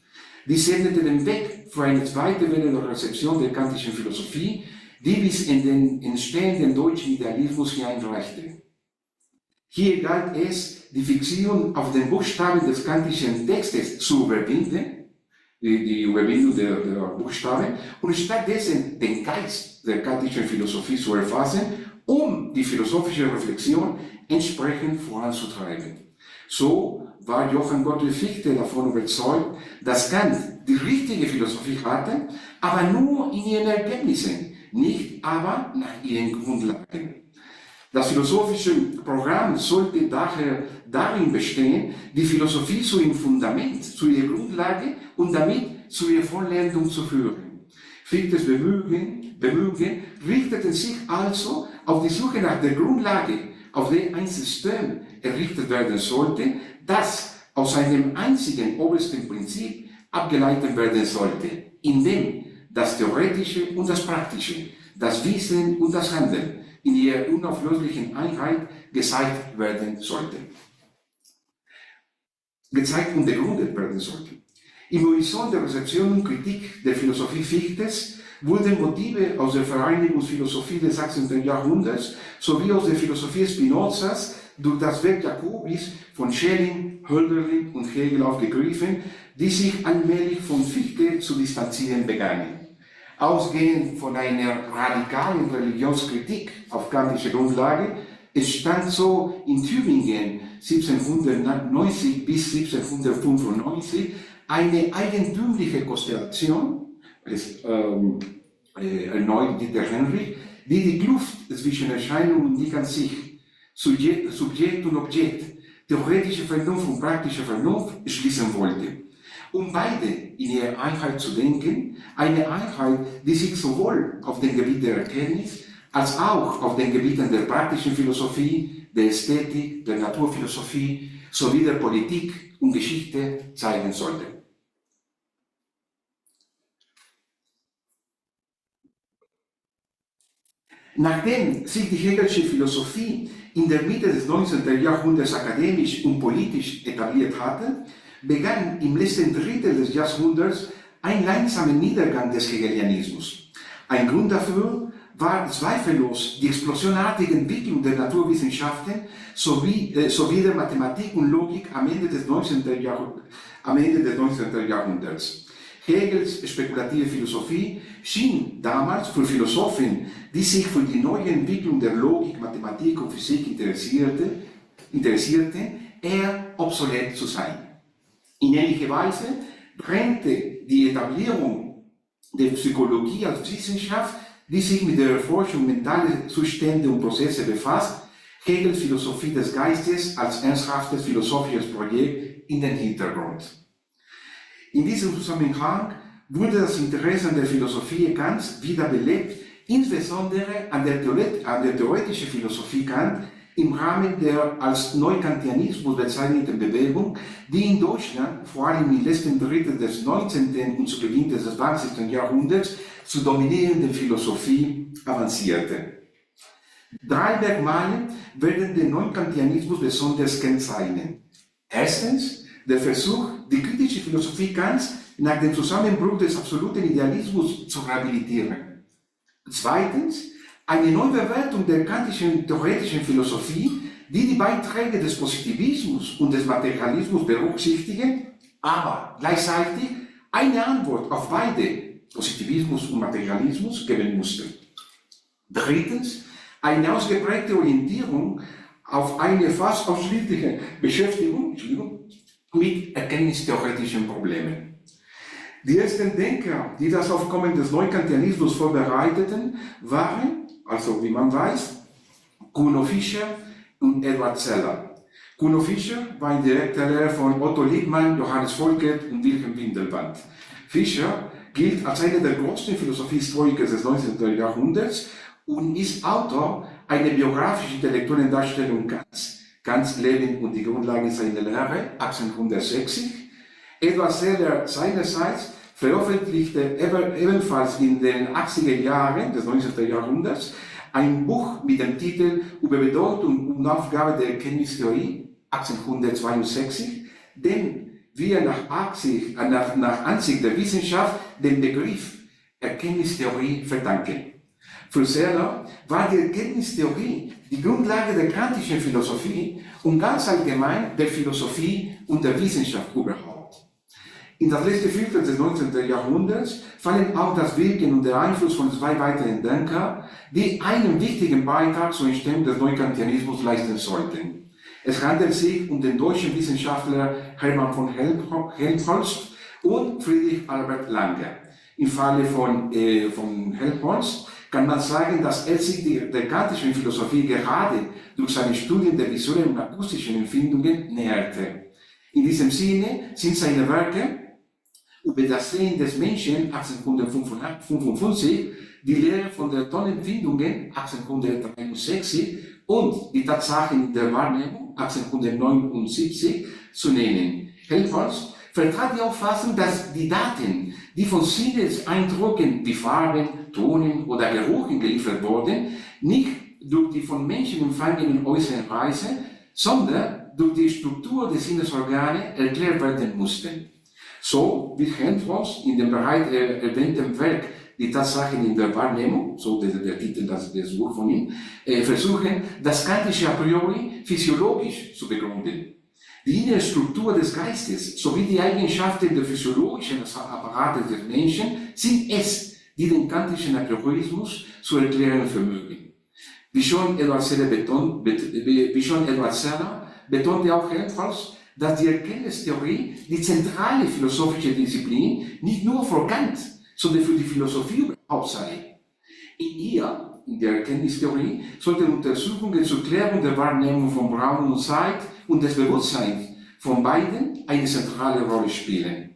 Dies ebnete den Weg für eine zweite Welle der Rezeption der kantischen Philosophie, die bis in den entstehenden deutschen Idealismus hineinreichte. Hier galt es, die Fiktion auf den Buchstaben des kantischen Textes zu überwinden, die Überwindung der Buchstaben, und stattdessen den Geist der kantischen Philosophie zu erfassen, um die philosophische Reflexion entsprechend voranzutreiben. So war Johann Gottlieb Fichte davon überzeugt, dass Kant die richtige Philosophie hatte, aber nur in ihren Ergebnissen, nicht aber nach ihren Grundlagen. Das philosophische Programm sollte daher darin bestehen, die Philosophie zu ihrem Fundament, zu ihrer Grundlage und damit zu ihrer Vollendung zu führen. Fichtes Bemühungen richteten sich also auf die Suche nach der Grundlage, auf der ein System errichtet werden sollte, das aus einem einzigen obersten Prinzip abgeleitet werden sollte, in dem das Theoretische und das Praktische, das Wissen und das Handeln in ihrer unauflöslichen Einheit gezeigt werden sollte. Gezeigt und begründet werden sollte. Im Horizont der Rezeption und Kritik der Philosophie Fichtes wurden Motive aus der Vereinigungsphilosophie des 18. Jahrhunderts sowie aus der Philosophie Spinozas durch das Werk Jacobis von Schelling, Hölderlin und Hegel aufgegriffen, die sich allmählich von Fichte zu distanzieren begannen. Ausgehend von einer radikalen Religionskritik auf kantische Grundlage entstand so in Tübingen 1790 bis 1795 eine eigentümliche Konstellation, erneut Dieter Henry, die die Kluft zwischen Erscheinung und Ding an sich, Subjekt und Objekt, theoretische Vernunft und praktische Vernunft schließen wollte. Um beide in ihrer Einheit zu denken, eine Einheit, die sich sowohl auf dem Gebiet der Erkenntnis als auch auf den Gebieten der praktischen Philosophie, der Ästhetik, der Naturphilosophie sowie der Politik und Geschichte zeigen sollte. Nachdem sich die Hegelsche Philosophie in der Mitte des 19. Jahrhunderts akademisch und politisch etabliert hatte, begann im letzten Drittel des Jahrhunderts ein langsamer Niedergang des Hegelianismus. Ein Grund dafür war zweifellos die explosionartige Entwicklung der Naturwissenschaften sowie der Mathematik und Logik am Ende des 19. Jahrhunderts. Hegels spekulative Philosophie schien damals für Philosophen, die sich für die neue Entwicklung der Logik, Mathematik und Physik interessierten, eher obsolet zu sein. In ähnlicher Weise trennte die Etablierung der Psychologie als Wissenschaft, die sich mit der Erforschung mentaler Zustände und Prozesse befasst, Hegels Philosophie des Geistes als ernsthaftes philosophisches Projekt in den Hintergrund. In diesem Zusammenhang wurde das Interesse an der Philosophie Kants wieder belebt, insbesondere an der theoretischen Philosophie Kant, im Rahmen der als Neukantianismus bezeichneten Bewegung, die in Deutschland vor allem im letzten Drittel des 19. und zu Beginn des 20. Jahrhunderts zur dominierenden Philosophie avancierte. 3 Merkmale werden den Neukantianismus besonders kennzeichnen. Erstens, der Versuch, die kritische Philosophie Kants nach dem Zusammenbruch des absoluten Idealismus zu rehabilitieren. Zweitens, eine Neubewertung der kantischen theoretischen Philosophie, die die Beiträge des Positivismus und des Materialismus berücksichtigen, aber gleichzeitig eine Antwort auf beide, Positivismus und Materialismus, geben musste. Drittens, eine ausgeprägte Orientierung auf eine fast ausschließliche Beschäftigung mit erkenntnistheoretischen Problemen. Die ersten Denker, die das Aufkommen des Neukantianismus vorbereiteten, waren, also wie man weiß, Kuno Fischer und Eduard Seller. Kuno Fischer war ein direkter Lehrer von Otto Liebmann, Johannes Volkert und Wilhelm Windelband. Fischer gilt als einer der größten Philosophiehistoriker des 19. Jahrhunderts und ist Autor einer biografischen intellektuellen Darstellung Kants, Kants Leben und die Grundlagen seiner Lehre, 1860. Eduard Seller seinerseits veröffentlichte ebenfalls in den 80er Jahren des 19. Jahrhunderts ein Buch mit dem Titel Über Bedeutung und Aufgabe der Erkenntnistheorie, 1862, den wir nach Ansicht der Wissenschaft den Begriff Erkenntnistheorie verdanken. Für Seller war die Erkenntnistheorie die Grundlage der kantischen Philosophie und ganz allgemein der Philosophie und der Wissenschaft überhaupt. In das letzte Viertel des 19. Jahrhunderts fallen auch das Wirken und der Einfluss von 2 weiteren Denkern, die einen wichtigen Beitrag zur Entstehung des Neukantianismus leisten sollten. Es handelt sich um den deutschen Wissenschaftler Hermann von Helmholtz und Friedrich Albert Lange. Im Falle von Helmholtz kann man sagen, dass er sich der kantischen Philosophie gerade durch seine Studien der visuellen und akustischen Empfindungen näherte. In diesem Sinne sind seine Werke über das Sehen des Menschen 1855, die Lehre von der Tonempfindungen 1863 und die Tatsachen der Wahrnehmung 1879 zu nennen. Helmholtz vertrat die Auffassung, dass die Daten, die von Sinneseindrücken wie Farben, Tonen oder Geruchen geliefert wurden, nicht durch die von Menschen empfangenen äußeren Reize, sondern durch die Struktur der Sinnesorgane erklärt werden mussten. So wie Helmholtz in dem bereits erwähnten Werk Die Tatsachen in der Wahrnehmung, so der Titel des Buch von ihm, versuchen, das Kantische a priori physiologisch zu begründen. Die innere Struktur des Geistes sowie die Eigenschaften der physiologischen Apparate des Menschen sind es, die den kantischen Apriorismus zu erklären vermögen. Wie schon Eduard Seller betonte auch Helmholtz, dass die Erkenntnistheorie die zentrale philosophische Disziplin nicht nur für Kant, sondern für die Philosophie überhaupt sei. In der Erkenntnistheorie, sollten Untersuchungen zur Klärung der Wahrnehmung von Raum und Zeit und des Bewusstseins von beiden eine zentrale Rolle spielen.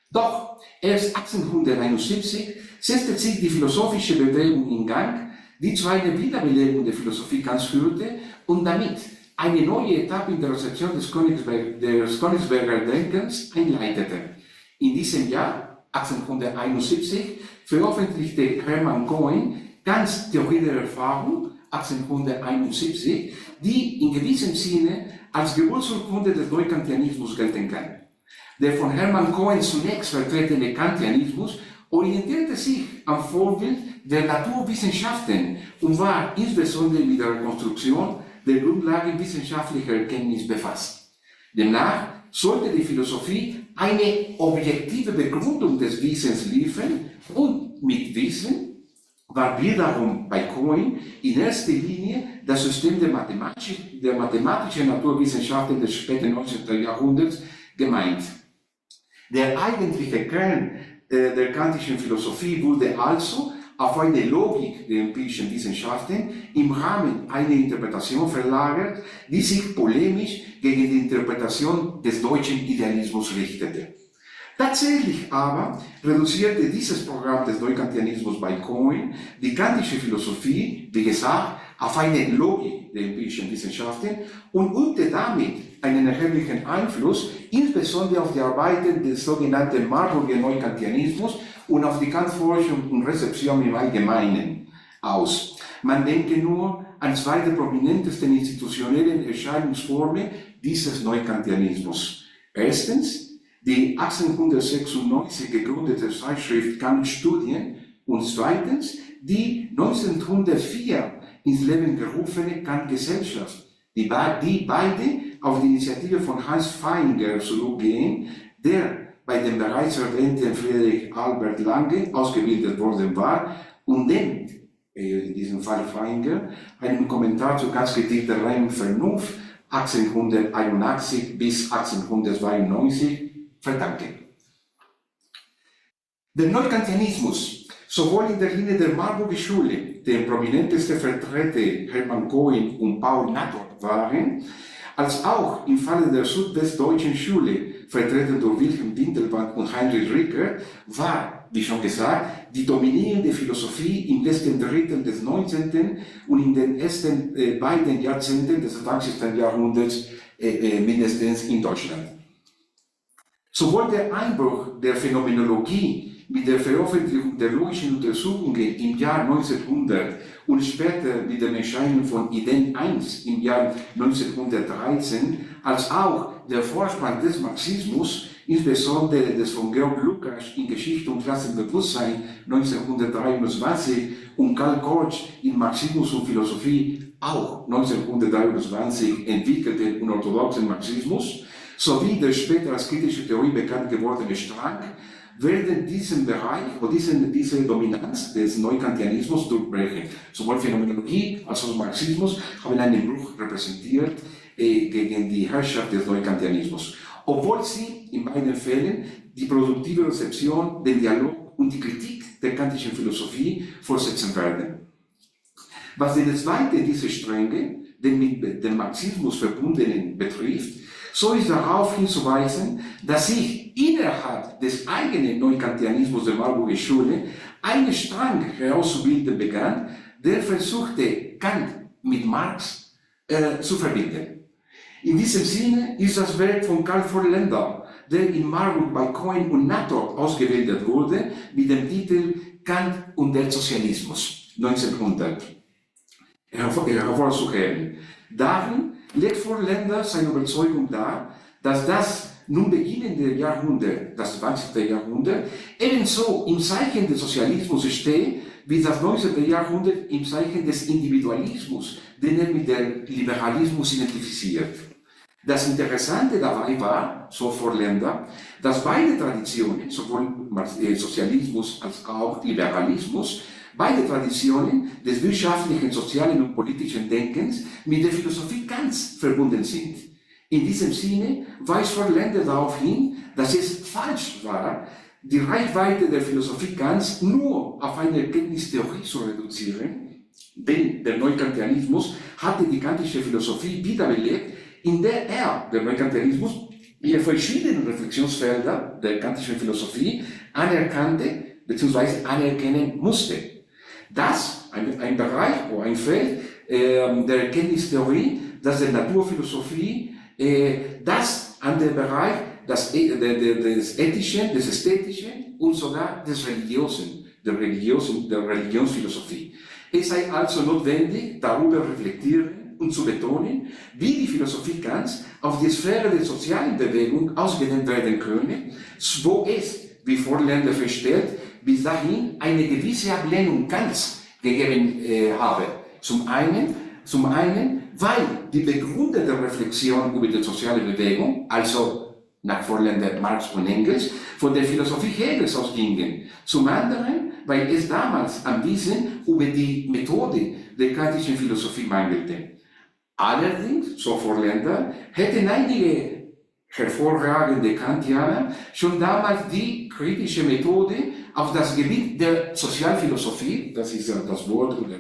Doch erst 1871 setzte sich die philosophische Bewegung in Gang, die zu einer Wiederbelebung der Philosophie Kants führte und damit eine neue Etappe in der Rezeption des Königsberger Denkens einleitete. In diesem Jahr, 1871, veröffentlichte Hermann Cohen Kants Theorie der Erfahrung, 1871, die in gewissem Sinne als Geburtsurkunde des Neukantianismus gelten kann. Der von Hermann Cohen zunächst vertretene Kantianismus orientierte sich am Vorbild der Naturwissenschaften und war insbesondere mit der Rekonstruktion der Grundlagen wissenschaftlicher Erkenntnis befasst. Demnach sollte die Philosophie eine objektive Begründung des Wissens liefern und mit Wissen war wiederum bei Cohen in erster Linie das System der mathematischen Naturwissenschaften des späten 19. Jahrhunderts gemeint. Der eigentliche Kern der kantischen Philosophie wurde also auf eine Logik der empirischen Wissenschaften im Rahmen einer Interpretation verlagert, die sich polemisch gegen die Interpretation des deutschen Idealismus richtete. Tatsächlich aber reduzierte dieses Programm des Neukantianismus bei Cohen die kantische Philosophie, wie gesagt, auf eine Logik der empirischen Wissenschaften und übte damit einen erheblichen Einfluss, insbesondere auf die Arbeiten des sogenannten Marburger Neukantianismus und auf die Kantforschung und Rezeption im Allgemeinen aus. Man denke nur an zwei der prominentesten institutionellen Erscheinungsformen dieses Neukantianismus. Erstens, die 1896 gegründete Zeitschrift Kant Studien und zweitens die 1904 ins Leben gerufene Kant-Gesellschaft, die beide auf die Initiative von Hans Feinger zurückgehen, der bei dem bereits erwähnten Friedrich Albert Lange ausgebildet worden war und dem, in diesem Fall Feinger, einen Kommentar zur Kantkritik der reinen Vernunft 1881 bis 1892 verdanken. Der Neukantianismus, sowohl in der Linie der Marburger Schule, deren prominenteste Vertreter Hermann Cohen und Paul Natter waren, als auch im Falle der südwestdeutschen Schule, vertreten durch Wilhelm Windelband und Heinrich Rickert, war, wie schon gesagt, die dominierende Philosophie im letzten Drittel des 19. und in den ersten beiden Jahrzehnten des 20. Jahrhunderts mindestens in Deutschland. Sowohl der Einbruch der Phänomenologie mit der Veröffentlichung der logischen Untersuchungen im Jahr 1900 und später mit dem Erscheinen von Ideen 1 im Jahr 1913, als auch der Vorsprung des Marxismus, insbesondere des von Georg Lukács in Geschichte und Klassenbewusstsein 1923 und Karl Korsch in Marxismus und Philosophie auch 1923 entwickelten unorthodoxen Marxismus, sowie der später als kritische Theorie bekannt gewordene Strang, werden diesen Bereich oder diese Dominanz des Neukantianismus durchbrechen. Sowohl Phänomenologie als auch Marxismus haben einen Bruch repräsentiert gegen die Herrschaft des Neukantianismus, obwohl sie in beiden Fällen die produktive Rezeption, den Dialog und die Kritik der kantischen Philosophie fortsetzen werden. Was den zweiten dieser Stränge, den mit dem Marxismus verbundenen, betrifft, so ist darauf hinzuweisen, dass sich innerhalb des eigenen Neukantianismus der Marburger Schule ein Strang herauszubilden begann, der versuchte, Kant mit Marx zu verbinden. In diesem Sinne ist das Werk von Karl Vorländer, der in Marburg bei Cohen und Natter ausgebildet wurde, mit dem Titel Kant und der Sozialismus 1900 hervorzuheben. Darin legt Vorländer seine Überzeugung dar, dass das nun beginnende Jahrhundert, das 20. Jahrhundert, ebenso im Zeichen des Sozialismus steht, wie das 19. Jahrhundert im Zeichen des Individualismus, den er mit dem Liberalismus identifiziert. Das Interessante dabei war, so Vorländer, dass beide Traditionen, sowohl Sozialismus als auch Liberalismus, beide Traditionen des wirtschaftlichen, sozialen und politischen Denkens mit der Philosophie Kants verbunden sind. In diesem Sinne weist Vorländer darauf hin, dass es falsch war, die Reichweite der Philosophie Kants nur auf eine Erkenntnistheorie zu reduzieren, denn der Neukantianismus hatte die kantische Philosophie wiederbelebt, in der der Neukantianismus, die verschiedenen Reflexionsfelder der kantischen Philosophie anerkannte bzw. anerkennen musste. Das, ein Bereich oder ein Feld der Erkenntnistheorie, das der Naturphilosophie, das an der Bereich des Ethischen, des Ästhetischen und sogar des Religiösen, der Religionsphilosophie. Es sei also notwendig, darüber reflektieren und zu betonen, wie die Philosophie Kants auf die Sphäre der sozialen Bewegung ausgedehnt werden könne, wo es, wie Vorländer feststellt, bis dahin eine gewisse Ablehnung Kants gegeben habe. Zum einen, weil die begründete Reflexion über die soziale Bewegung, also nach Vorländer Marx und Engels, von der Philosophie Hegels ausgingen. Zum anderen, weil es damals am Wissen über die Methode der kantischen Philosophie mangelte. Allerdings, so Vorländer, hätten einige hervorragende Kantianer schon damals die kritische Methode auf das Gebiet der Sozialphilosophie, das ist das Wort oder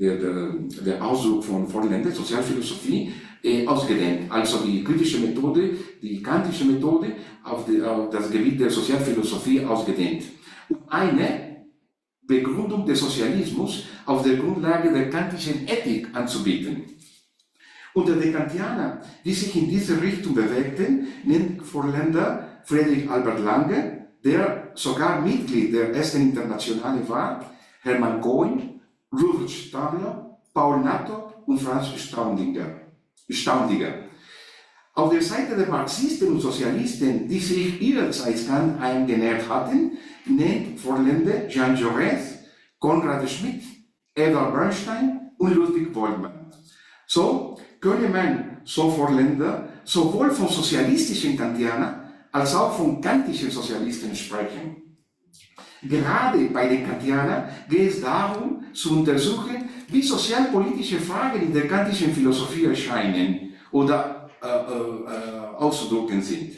der Ausdruck von Vorländer, Sozialphilosophie, ausgedehnt. Also die kritische Methode, die kantische Methode auf das Gebiet der Sozialphilosophie ausgedehnt. Um eine Begründung des Sozialismus auf der Grundlage der kantischen Ethik anzubieten. Unter den Kantianern, die sich in diese Richtung bewegten, nennt Vorländer Friedrich Albert Lange, der sogar Mitglied der ersten Internationale war, Hermann Cohen, Rudolf Stadler, Paul Natter und Franz Staundinger. Auf der Seite der Marxisten und Sozialisten, die sich ihrerseits Kant eingenähert hatten, nennt Vorländer Jean Jaurès, Konrad Schmidt, Edward Bernstein und Ludwig Boltzmann. So könne man, so Vorländer, sowohl von sozialistischen Kantianern als auch von kantischen Sozialisten sprechen. Gerade bei den Kantianern geht es darum, zu untersuchen, wie sozialpolitische Fragen in der kantischen Philosophie erscheinen oder auszudrücken sind.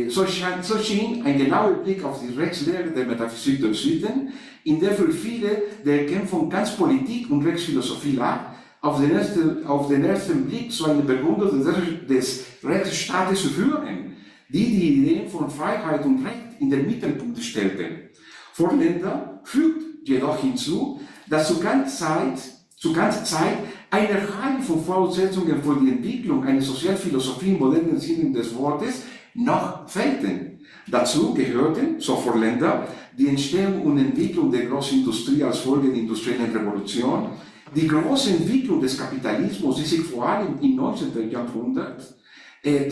So schien ein genauer Blick auf die Rechtslehre der Metaphysik des Süden, in der für viele der Kern von Kants Politik und Rechtsphilosophie lag, auf den ersten Blick zu einer Begründung des Rechtsstaates zu führen, die Ideen von Freiheit und Recht in den Mittelpunkt stellten. Vorländer fügt jedoch hinzu, dass zu Kants Zeit eine Reihe von Voraussetzungen für die Entwicklung einer Sozialphilosophie im modernen Sinne des Wortes noch fehlten. Dazu gehörten, so Vorländer, die Entstehung und Entwicklung der Großindustrie als Folge der industriellen Revolution, die große Entwicklung des Kapitalismus, die sich vor allem im 19. Jahrhundert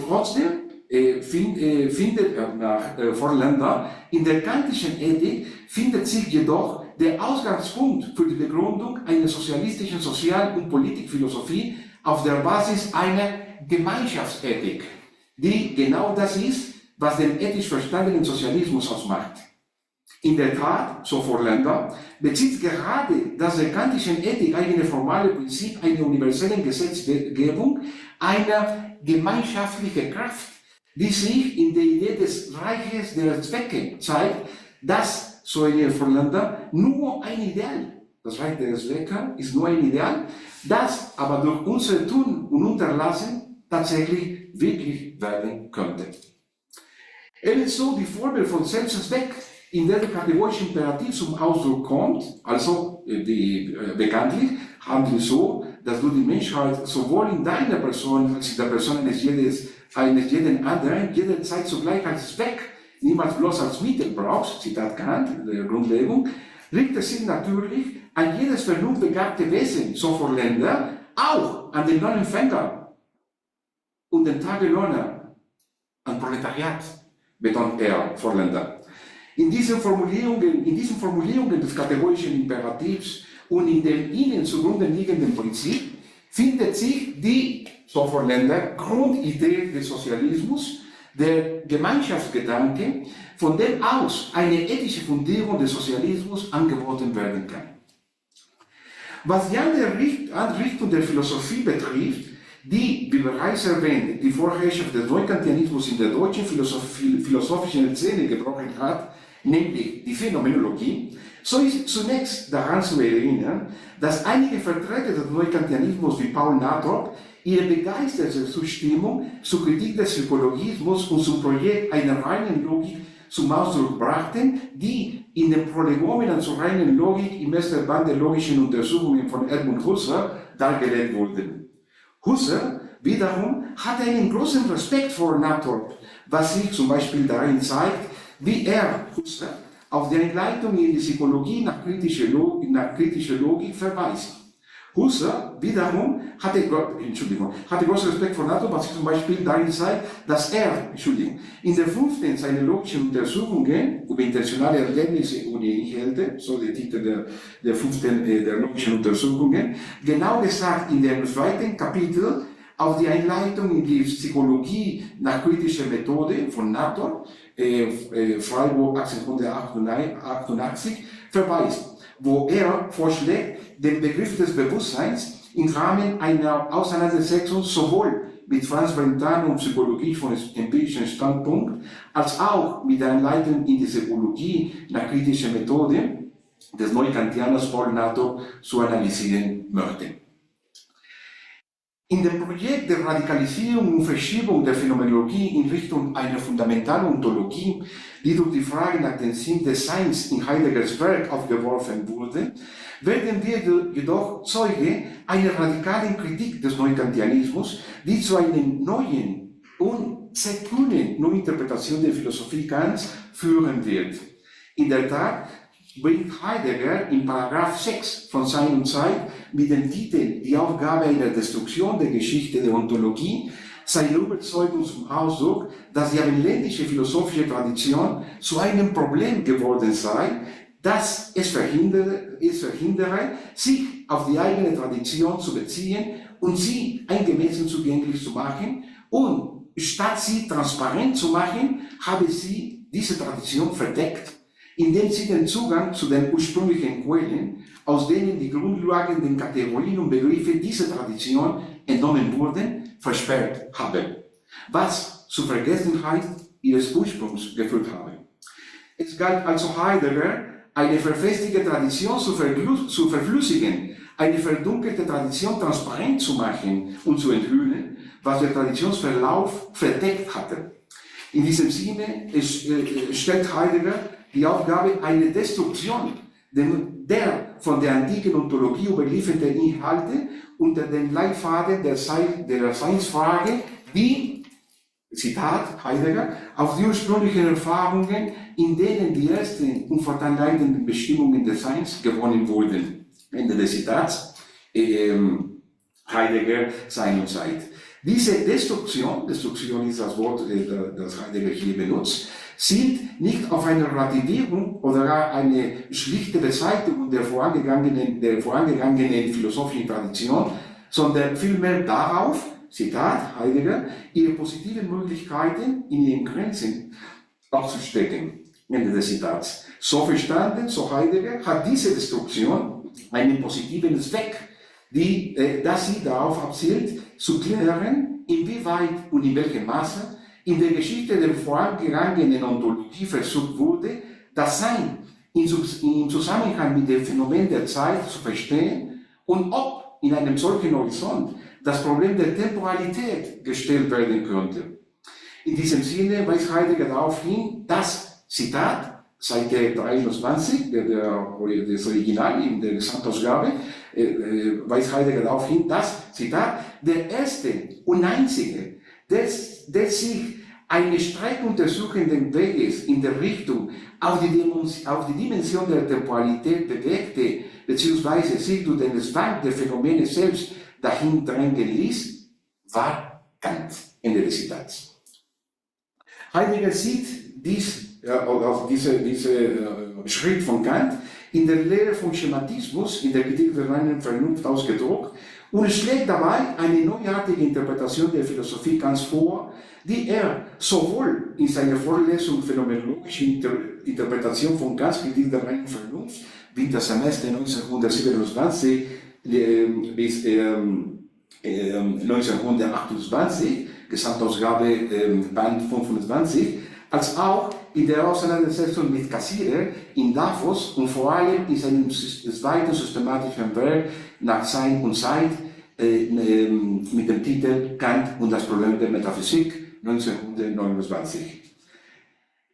trotzdem findet nach Vorländer, in der kantischen Ethik findet sich jedoch der Ausgangspunkt für die Begründung einer sozialistischen Sozial- und Politikphilosophie auf der Basis einer Gemeinschaftsethik, die genau das ist, was den ethisch verstandenen Sozialismus ausmacht. In der Tat, so Vorländer, bezieht gerade das der kantischen Ethik eigene formale Prinzip einer universellen Gesetzgebung einer gemeinschaftlichen Kraft, die sich in der Idee des Reiches der Zwecke zeigt, dass, so eine Vorländer, nur ein Ideal, das Reich der Zwecke ist nur ein Ideal, das aber durch unser Tun und Unterlassen tatsächlich wirklich werden könnte. Ebenso die Formel von Selbstzweck, in der der kategorische Imperativ zum Ausdruck kommt, also bekanntlich handelt so, dass du die Menschheit sowohl in deiner Person als in der Person eines jeden anderen jederzeit zugleich als Zweck, niemals bloß als Mittel brauchst, Zitat Kant, der Grundlegung, richtet sich natürlich an jedes vernunftbegabte Wesen, so Vorländer, auch an den Lohnempfänger und den Tagelöhner, an Proletariat, betont er, Vorländer. In diesen Formulierungen des kategorischen Imperativs und in dem ihnen zugrunde liegenden Prinzip findet sich die, so Vorländer, Grundidee des Sozialismus, der Gemeinschaftsgedanke, von dem aus eine ethische Fundierung des Sozialismus angeboten werden kann. Was die andere Richtung der Philosophie betrifft, die, wie bereits erwähnt, die Vorherrschaft des Neukantianismus in der deutschen philosophischen Szene gebrochen hat, nämlich die Phänomenologie, so ist zunächst daran zu erinnern, dass einige Vertreter des Neukantianismus wie Paul Natter ihre begeisterte Zustimmung zur Kritik des Psychologismus und zum Projekt einer reinen Logik zum Ausdruck brachten, die in den Prolegomenen zur reinen Logik im ersten Band der logischen Untersuchungen von Edmund Husserl dargelegt wurden. Husserl wiederum hatte einen großen Respekt vor Natter, was sich zum Beispiel darin zeigt, wie er, Husserl, auf die Einleitung in die Psychologie nach kritischer Logik verweist. Husserl wiederum hatte großen Respekt vor Natter, was sich zum Beispiel darin zeigt, dass er, in der 5. seiner logischen Untersuchungen über intentionale Erlebnisse und Inhalte, so der Titel der 5. der logischen Untersuchungen, genau gesagt in dem 2. Kapitel auf die Einleitung in die Psychologie nach kritischer Methode von Natter, Freiburg 1888, verweist, wo er vorschlägt, den Begriff des Bewusstseins im Rahmen einer Auseinandersetzung sowohl mit Franz Brentano und Psychologie von empirischem Standpunkt, als auch mit der Einleitung in die Psychologie nach kritischer Methode des Neukantianers Paul Nato zu analysieren möchte. In dem Projekt der Radikalisierung und Verschiebung der Phänomenologie in Richtung einer fundamentalen Ontologie, die durch die Frage nach dem Sinn des Seins in Heideggers Werk aufgeworfen wurde, werden wir jedoch Zeuge einer radikalen Kritik des Neukantianismus, die zu einer neuen und sehr kühnen Neuinterpretation der Philosophie Kants führen wird. In der Tat bringt Heidegger in Paragraph 6 von Sein und Zeit mit dem Titel Die Aufgabe einer Destruktion der Geschichte der Ontologie seine Überzeugung zum Ausdruck, dass die abendländische philosophische Tradition zu einem Problem geworden sei, dass es verhindere, sich auf die eigene Tradition zu beziehen und sie angemessen zugänglich zu machen, und statt sie transparent zu machen, habe sie diese Tradition verdeckt, indem sie den Zugang zu den ursprünglichen Quellen, aus denen die grundlegenden Kategorien und Begriffe dieser Tradition entnommen wurden, versperrt habe, was zur Vergessenheit ihres Ursprungs geführt habe. Es galt also Heidegger, eine verfestigte Tradition zu verflüssigen, eine verdunkelte Tradition transparent zu machen und zu enthüllen, was der Traditionsverlauf verdeckt hatte. In diesem Sinne stellt Heidegger die Aufgabe einer Destruktion der von der antiken Ontologie überlieferten Inhalte unter dem Leitfaden der Seinsfrage, die, Zitat Heidegger, auf die ursprünglichen Erfahrungen, in denen die ersten und fortan leitenden Bestimmungen des Seins gewonnen wurden. Ende des Zitats, Heidegger, Sein und Zeit. Diese Destruktion ist das Wort, das Heidegger hier benutzt, zielt nicht auf eine Relativierung oder gar eine schlichte Beseitigung der vorangegangenen philosophischen Tradition, sondern vielmehr darauf, Zitat Heidegger, ihre positiven Möglichkeiten in ihren Grenzen aufzustecken. Ende des Zitats. So verstanden, so Heidegger, hat diese Destruktion einen positiven Zweck, dass sie darauf abzielt, zu klären, inwieweit und in welchem Maße in der Geschichte der vorangegangenen Ontologie versucht wurde, das Sein im Zusammenhang mit dem Phänomen der Zeit zu verstehen und ob in einem solchen Horizont das Problem der Temporalität gestellt werden könnte. In diesem Sinne weist Heidegger darauf hin, dass, Zitat, Seite 23, das Original in der Gesamtausgabe, weist Heidegger darauf hin, dass, Zitat, der erste und einzige, der sich eines streckuntersuchenden Weges in der Richtung auf die Dimension der Temporalität bewegte, beziehungsweise sich durch den Zwang der Phänomene selbst dahin drängen ließ, war Kant. Ende des Zitats. Heidegger sieht diesen Schritt von Kant in der Lehre vom Schematismus, in der Kritik der reinen Vernunft ausgedruckt, und schlägt dabei eine neuartige Interpretation der Philosophie Kants vor, die er sowohl in seiner Vorlesung Phänomenologische Interpretation von Kants Kritik der reinen Vernunft, Wintersemester 1927 bis 1928, Gesamtausgabe Band 25, als auch in der Auseinandersetzung mit Cassirer in Davos und vor allem in seinem zweiten systematischen Werk nach Sein und Zeit mit dem Titel Kant und das Problem der Metaphysik 1929.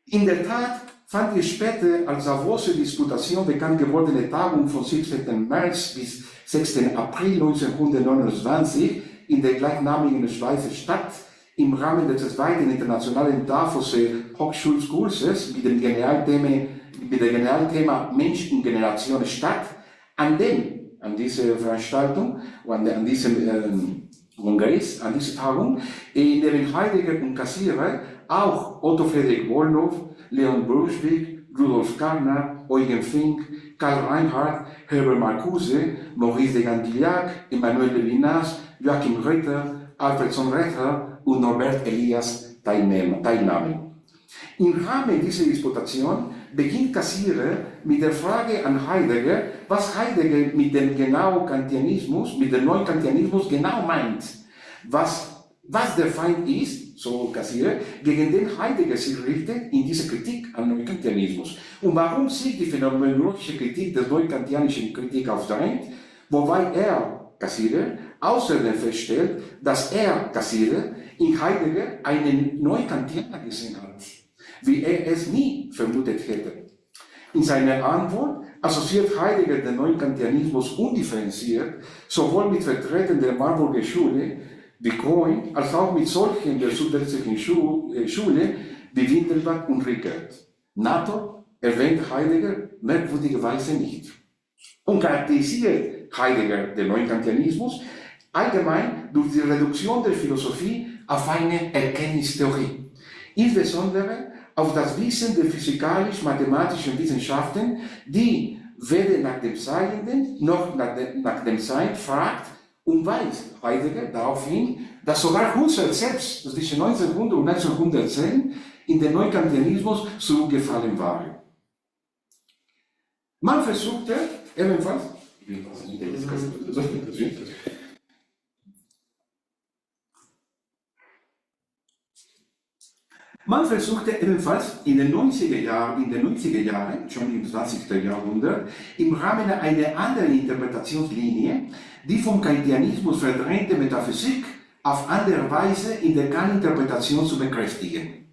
In der Tat fand die später als Davose Disputation bekannt gewordene Tagung vom 17. März bis 6. April 1929 in der gleichnamigen Schweizer Stadt im Rahmen des zweiten internationalen Davoser Hochschulkurses mit dem Generalthema Mensch und Generation Stadt, an dieser Veranstaltung, an diesem Kongress, an dieser Tagung, in dem Heidegger und Cassirer auch Otto Friedrich Wollnow, Leon Brunswick, Rudolf Carnap, Eugen Fink, Karl Reinhardt, Herbert Marcuse, Maurice de Gantillac, Emmanuel Levinas, Joachim Reuter, Alfredson Retter und Norbert Elias teilnahmen. Im Rahmen dieser Disputation beginnt Cassirer mit der Frage an Heidegger, was Heidegger mit dem Neukantianismus genau meint, was was der Feind ist, so Kassirer, gegen den Heidegger sich richtet in dieser Kritik am Neukantianismus. Und warum sich die phänomenologische Kritik der neukantianischen Kritik aufdrängt, wobei er, Kassirer, außerdem feststellt, dass er, Kassirer, in Heidegger einen Neukantianer gesehen hat, wie er es nie vermutet hätte. In seiner Antwort assoziiert Heidegger den Neukantianismus undifferenziert sowohl mit Vertretern der Marburger Schule wie Cohen als auch mit solchen der zusätzlichen Schule wie Windelbach und Rickert. NATO erwähnt Heidegger merkwürdigerweise nicht und charakterisiert Heidegger den Neukantianismus allgemein durch die Reduktion der Philosophie auf eine Erkenntnistheorie, insbesondere auf das Wissen der physikalisch-mathematischen Wissenschaften, die weder nach dem Seienden noch nach dem Sein fragt und weist Heidegger darauf hin, dass sogar Husserl selbst zwischen 1900 und 1910 in den Neukantianismus zurückgefallen war. Man versuchte ebenfalls, in den 90er Jahren, schon im 20. Jahrhundert, im Rahmen einer anderen Interpretationslinie, die vom Kantianismus verdrängte Metaphysik auf andere Weise in der Kant-Interpretation zu bekräftigen.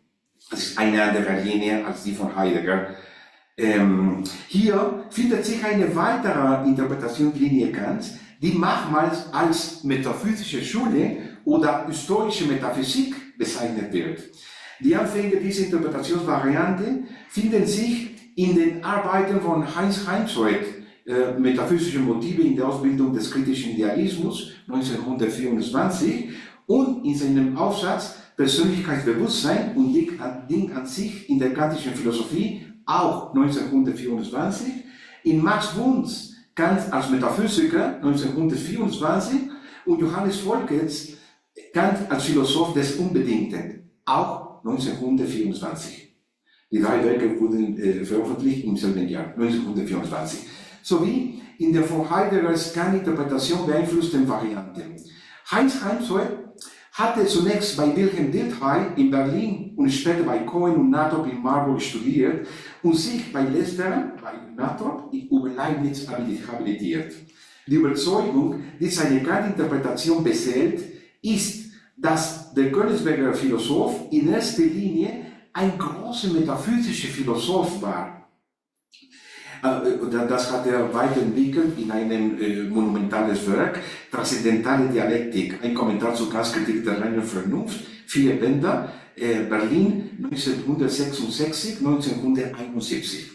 Das ist eine andere Linie als die von Heidegger. Hier findet sich eine weitere Interpretationslinie Kants, die manchmal als metaphysische Schule oder historische Metaphysik bezeichnet wird. Die Anfänge dieser Interpretationsvariante finden sich in den Arbeiten von Heinz Heimsweg, Metaphysische Motive in der Ausbildung des kritischen Idealismus, 1924, und in seinem Aufsatz Persönlichkeitsbewusstsein und Ding an sich in der kantischen Philosophie, auch 1924, in Max Wunds Kant als Metaphysiker, 1924, und Johannes Volkets Kant als Philosoph des Unbedingten, auch 1924. Die drei Werke wurden veröffentlicht im selben Jahr, 1924. Sowie in der von Heideggers Kant-Interpretation beeinflussten Variante. Heinz Heimsweg hatte zunächst bei Wilhelm Dilthey in Berlin und später bei Cohen und Natrop in Marburg studiert und sich bei letzterem, bei Natrop, über Leibniz habilitiert. Die Überzeugung, die seine Kant-Interpretation beseelt, ist, dass der Königsberger Philosoph in erster Linie ein großer metaphysischer Philosoph war. Das hat er weiterentwickelt in einem monumentales Werk, Transzendentale Dialektik, ein Kommentar zur Kantskritik der reinen Vernunft, 4 Bänder, Berlin 1966, 1971.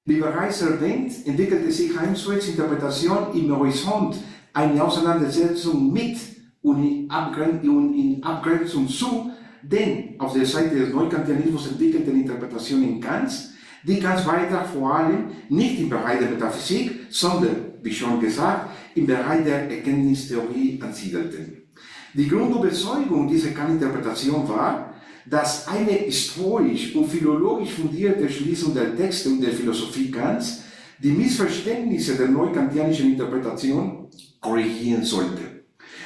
Wie bereits erwähnt, entwickelte sich Heimswegs Interpretation im Horizont eine Auseinandersetzung mit und in Abgrenzung zu den auf der Seite des Neukantianismus entwickelten Interpretationen Kants, die ganz weiter vor allem nicht im Bereich der Metaphysik, sondern, wie schon gesagt, im Bereich der Erkenntnistheorie ansiedelten. Die Grundüberzeugung dieser Kant-Interpretation war, dass eine historisch und philologisch fundierte Schließung der Texte und der Philosophie Kants die Missverständnisse der neukantianischen Interpretation korrigieren sollte.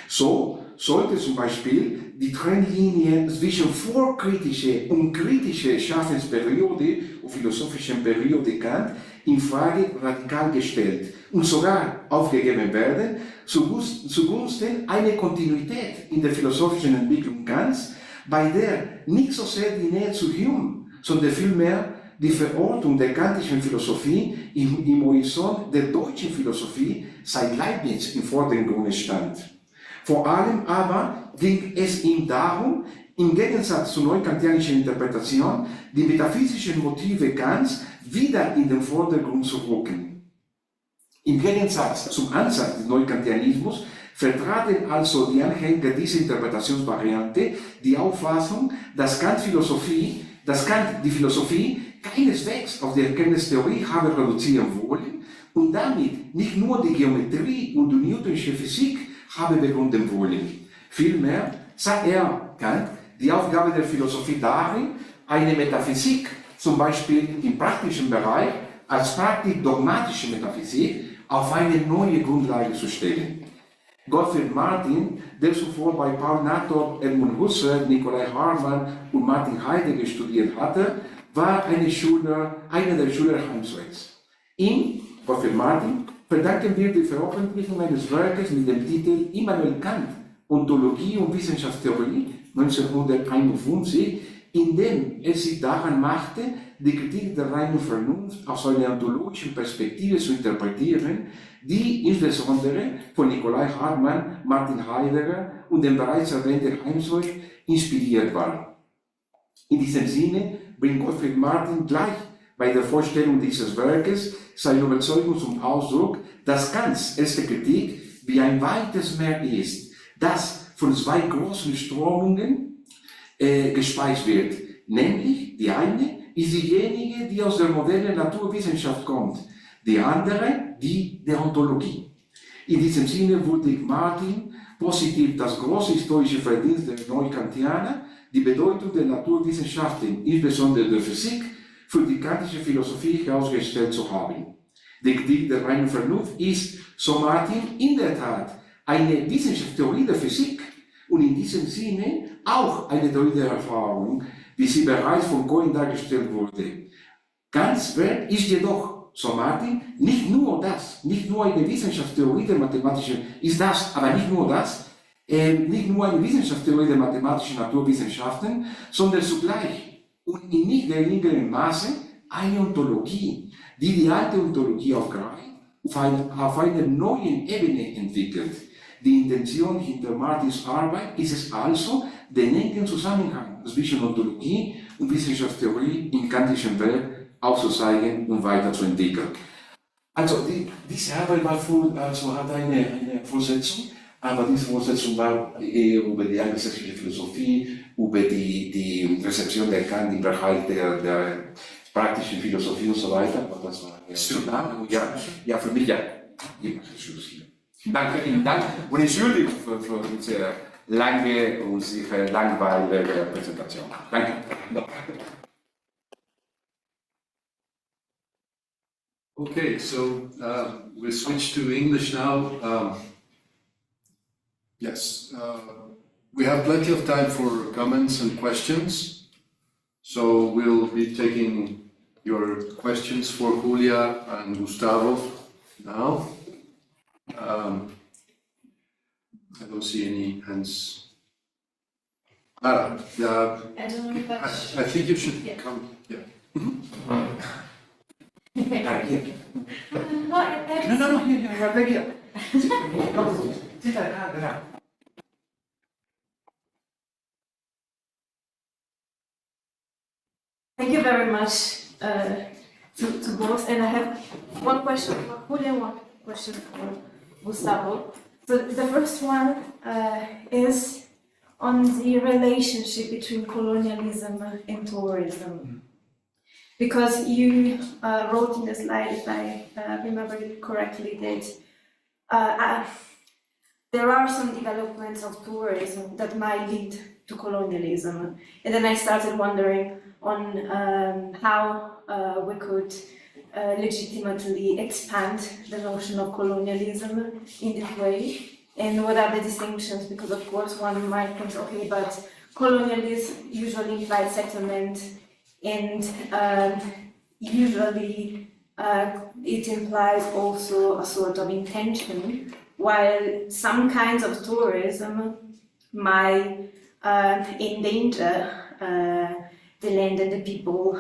So sollte zum Beispiel die Trennlinie zwischen vorkritischer und kritischer Schaffensperiode und philosophischen Periode Kant in Frage radikal gestellt und sogar aufgegeben werden, zugunsten einer Kontinuität in der philosophischen Entwicklung Kants, bei der nicht so sehr die Nähe zu Hume, sondern vielmehr die Verortung der kantischen Philosophie im Horizont der deutschen Philosophie seit Leibniz im Vordergrund stand. Vor allem aber ging es ihm darum, im Gegensatz zur neukantianischen Interpretation die metaphysischen Motive Kants wieder in den Vordergrund zu rücken. Im Gegensatz zum Ansatz des Neukantianismus vertraten also die Anhänger dieser Interpretationsvariante die Auffassung, dass Kant die Philosophie keineswegs auf die Erkenntnistheorie habe reduzieren wollen und damit nicht nur die Geometrie und die Newtonsche Physik habe begründen wollen. Vielmehr sah er, Kant, die Aufgabe der Philosophie darin, eine Metaphysik, zum Beispiel im praktischen Bereich, als praktisch-dogmatische Metaphysik, auf eine neue Grundlage zu stellen. Gottfried Martin, der zuvor bei Paul Nator, Edmund Husserl, Nikolai Hartmann und Martin Heidegger studiert hatte, war einer der Schüler Heinz. Ihm, Gottfried Martin, verdanken wir die Veröffentlichung eines Werkes mit dem Titel Immanuel Kant, Ontologie und Wissenschaftstheorie 1951, in dem er sich daran machte, die Kritik der reinen Vernunft aus einer ontologischen Perspektive zu interpretieren, die insbesondere von Nikolai Hartmann, Martin Heidegger und dem bereits erwähnten Heinz inspiriert war. In diesem Sinne bringt Gottfried Martin gleich bei der Vorstellung dieses Werkes seine Überzeugung zum Ausdruck, dass Kants erste Kritik wie ein weites Meer ist, das von zwei großen Strömungen gespeist wird. Nämlich die eine ist diejenige, die aus der modernen Naturwissenschaft kommt, die andere die der Ontologie. In diesem Sinne würdigt Martin positiv das große historische Verdienst der Neukantianer, die Bedeutung der Naturwissenschaften, insbesondere der Physik, für die kantische Philosophie herausgestellt zu haben. Die Kritik der reinen Vernunft ist, so Martin, in der Tat eine Wissenschaftstheorie der Physik und in diesem Sinne auch eine Theorie der Erfahrung, wie sie bereits von Cohen dargestellt wurde. Kants Werk ist jedoch, so Martin, nicht nur das, nicht nur eine Wissenschaftstheorie der mathematischen, ist das, aber nicht nur das, nicht nur eine Wissenschaftstheorie der mathematischen Naturwissenschaften, sondern zugleich und in nicht geringem Maße eine Ontologie, die die alte Ontologie aufgreift, auf einer neuen Ebene entwickelt. Die Intention hinter Martins Arbeit ist es also, den engen Zusammenhang zwischen Ontologie und Wissenschaftstheorie im kantischen Werk aufzuzeigen und weiterzuentwickeln. Also diese Arbeit war hat eine Vorsetzung, aber diese Vorsetzung war eher über die angelsächsische Philosophie, über die Rezeption der Kant im Bereich der praktischen Philosophie und so weiter. Aber das war ja, für mich ja. Danke, Ihnen Dank und Entschuldigung für diese lange und sicher langweilige Präsentation. Danke. Okay, so we'll switch to English now. Yes, we have plenty of time for comments and questions. So we'll be taking your questions for Julia and Gustavo now. I don't see any hands. Lara, I don't know if I think you should come. Yeah. No, here. Thank you very much to both. And I have one question for Julia, one question for Gustavo. So the first one is on the relationship between colonialism and tourism. Because you wrote in the slide, if I remember it correctly, that there are some developments of tourism that might lead to colonialism. And then I started wondering on how we could legitimately expand the notion of colonialism in this way, and what are the distinctions, because of course one might think, okay, but colonialism usually implies settlement, and usually it implies also a sort of intention, while some kinds of tourism might endanger the land and the people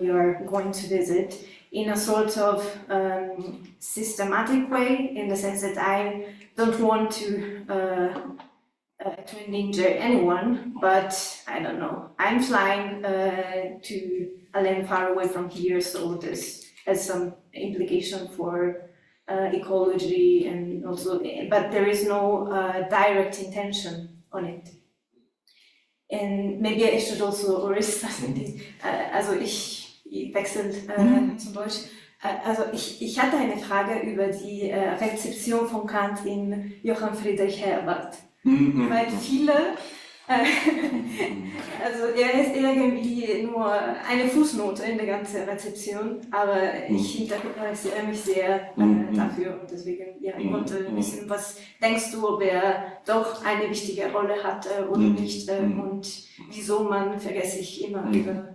we are going to visit in a sort of systematic way, in the sense that I don't want to endanger anyone, but I don't know, I'm flying to a land far away from here, so this has some implication for ecology and also, but there is no direct intention on it. And maybe I should also also ich wechsle zum Deutsch. Also ich hatte eine Frage über die Rezeption von Kant in Johann Friedrich Herbert, weil viele Also er ist irgendwie nur eine Fußnote in der ganzen Rezeption, aber ich interessiere mich sehr dafür und deswegen ich wollte wissen, was denkst du, ob er doch eine wichtige Rolle hat oder nicht und wieso man vergesse ich immer über.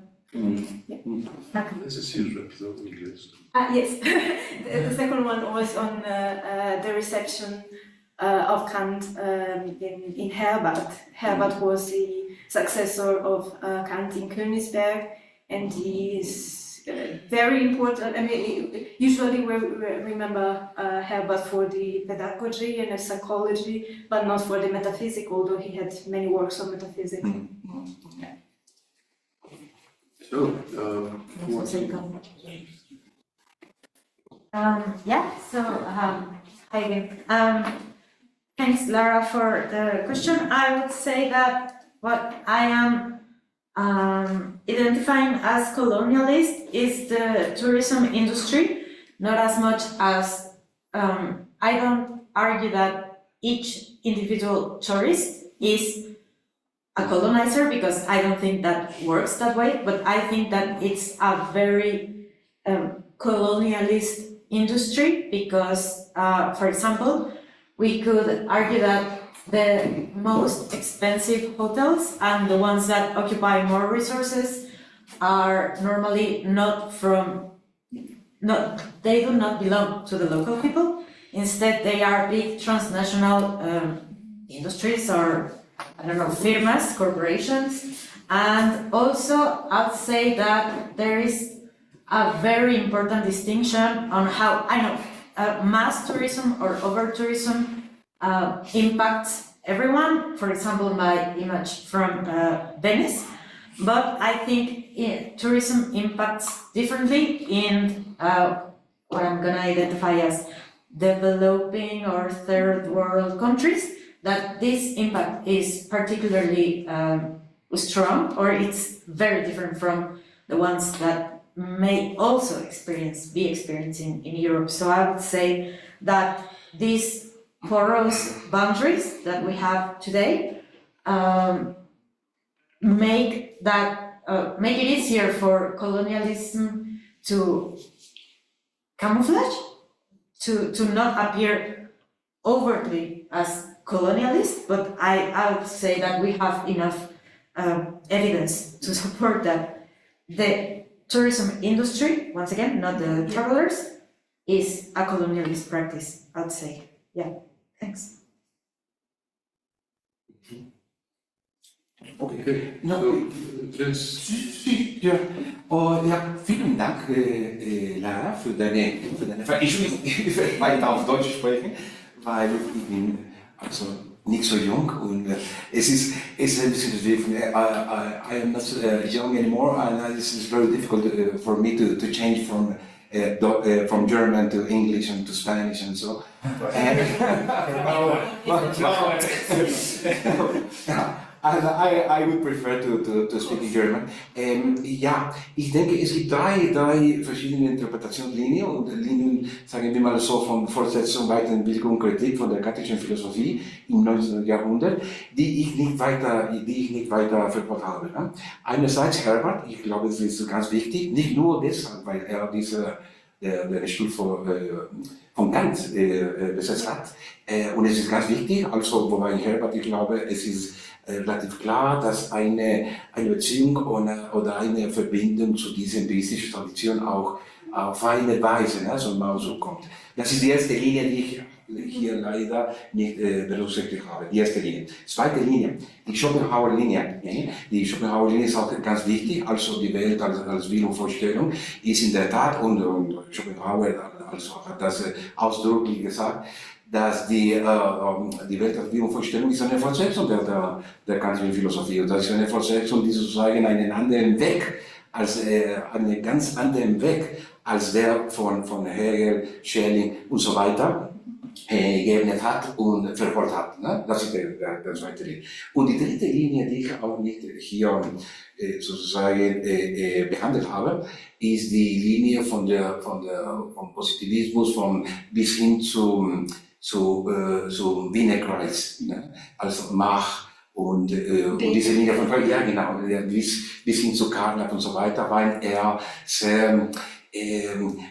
Danke. This is his representative list. Yes, the second one was on the reception of Kant in Herbert. Herbert was the successor of Kant in Königsberg, and he is very important. I mean, usually we remember Herbert for the pedagogy and the psychology, but not for the metaphysics, although he had many works on metaphysics. So, Hi again. Thanks, Lara, for the question. I would say that what I am identifying as colonialist is the tourism industry, not as much as I don't argue that each individual tourist is a colonizer, because I don't think that works that way, but I think that it's a very colonialist industry because, for example, we could argue that the most expensive hotels and the ones that occupy more resources are normally they do not belong to the local people. Instead, they are big transnational industries or, I don't know, firmas, corporations. And also, I'd say that there is a very important distinction on how, mass tourism or over-tourism impacts everyone. For example, my image from Venice. But I think tourism impacts differently in what I'm gonna identify as developing or third world countries, that this impact is particularly strong, or it's very different from the ones that may also be experiencing in Europe. So I would say that these porous boundaries that we have today make it easier for colonialism to camouflage, to not appear overtly as colonialist, but I would say that we have enough evidence to support that the tourism industry, once again, not the travelers, is a colonialist practice, I'd say. Yeah, thanks. Okay. so let's Ja, ja, vielen Dank, Lara, für deine Frage. Entschuldigung, ich werde weiter auf Deutsch sprechen, weil ich bin also nicht so jung und es ist ein bisschen schwierig. I am not young anymore, and it is very difficult for me to change from German to English and to Spanish and so. And I would prefer to speak in German. Ja, ich denke, es gibt drei verschiedene Interpretationslinien und Linien, sagen wir mal so, von Fortsetzung, Weiterentwicklung, Kritik von der kantischen Philosophie im 19. Jahrhundert, die ich nicht weiter verfolgt habe. Ne? Einerseits Herbert, ich glaube, das ist ganz wichtig, nicht nur deshalb, weil er der Stuhl von Kant besetzt hat. Und es ist ganz wichtig, also wobei Herbert, ich glaube, es ist relativ klar, dass eine Beziehung oder eine Verbindung zu dieser empirisischen Tradition auch auf eine Weise, ne, so kommt. Das ist die erste Linie, die ich hier leider nicht berücksichtigt habe. Die erste Linie. Zweite Linie, die Schopenhauer-Linie. Die Schopenhauer-Linie ist auch ganz wichtig, also die Welt als Willensvorstellung ist in der Tat, und Schopenhauer also hat das ausdrücklich gesagt, dass die Welt als Willensvorstellung ist eine Fortsetzung der kantischen Philosophie. Und das ist eine Fortsetzung, die sozusagen einen anderen Weg, einen ganz anderen Weg als der von Hegel, Schelling und so weiter geebnet hat und verfolgt hat. Ne? Das ist der zweite Linie. Und die dritte Linie, die ich auch nicht hier sozusagen behandelt habe, ist die Linie vom Positivismus bis hin zum Wiener Kreis, ne? Also Mach Und diese Linie von Freud, ja genau, bis hin zu Kant und so weiter, waren eher sehr,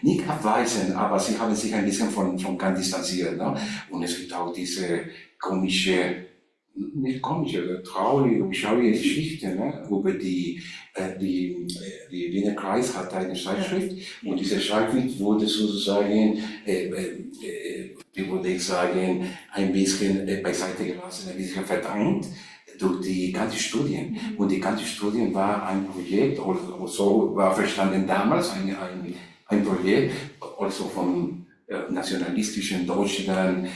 nicht abweisend, aber sie haben sich ein bisschen von Kant distanziert. Ne? Und es gibt auch diese komische, nicht komische, traurige, beschauliche Geschichte, ne? Über die Wiener Kreis hat eine Zeitschrift und diese Zeitschrift wurde sozusagen, wie würde ich sagen, ein bisschen beiseite gelassen, ein bisschen verdrängt durch die ganzen Studien. Und die ganzen Studien war ein Projekt, oder so war verstanden damals, ein Projekt, also von nationalistischen Deutschland,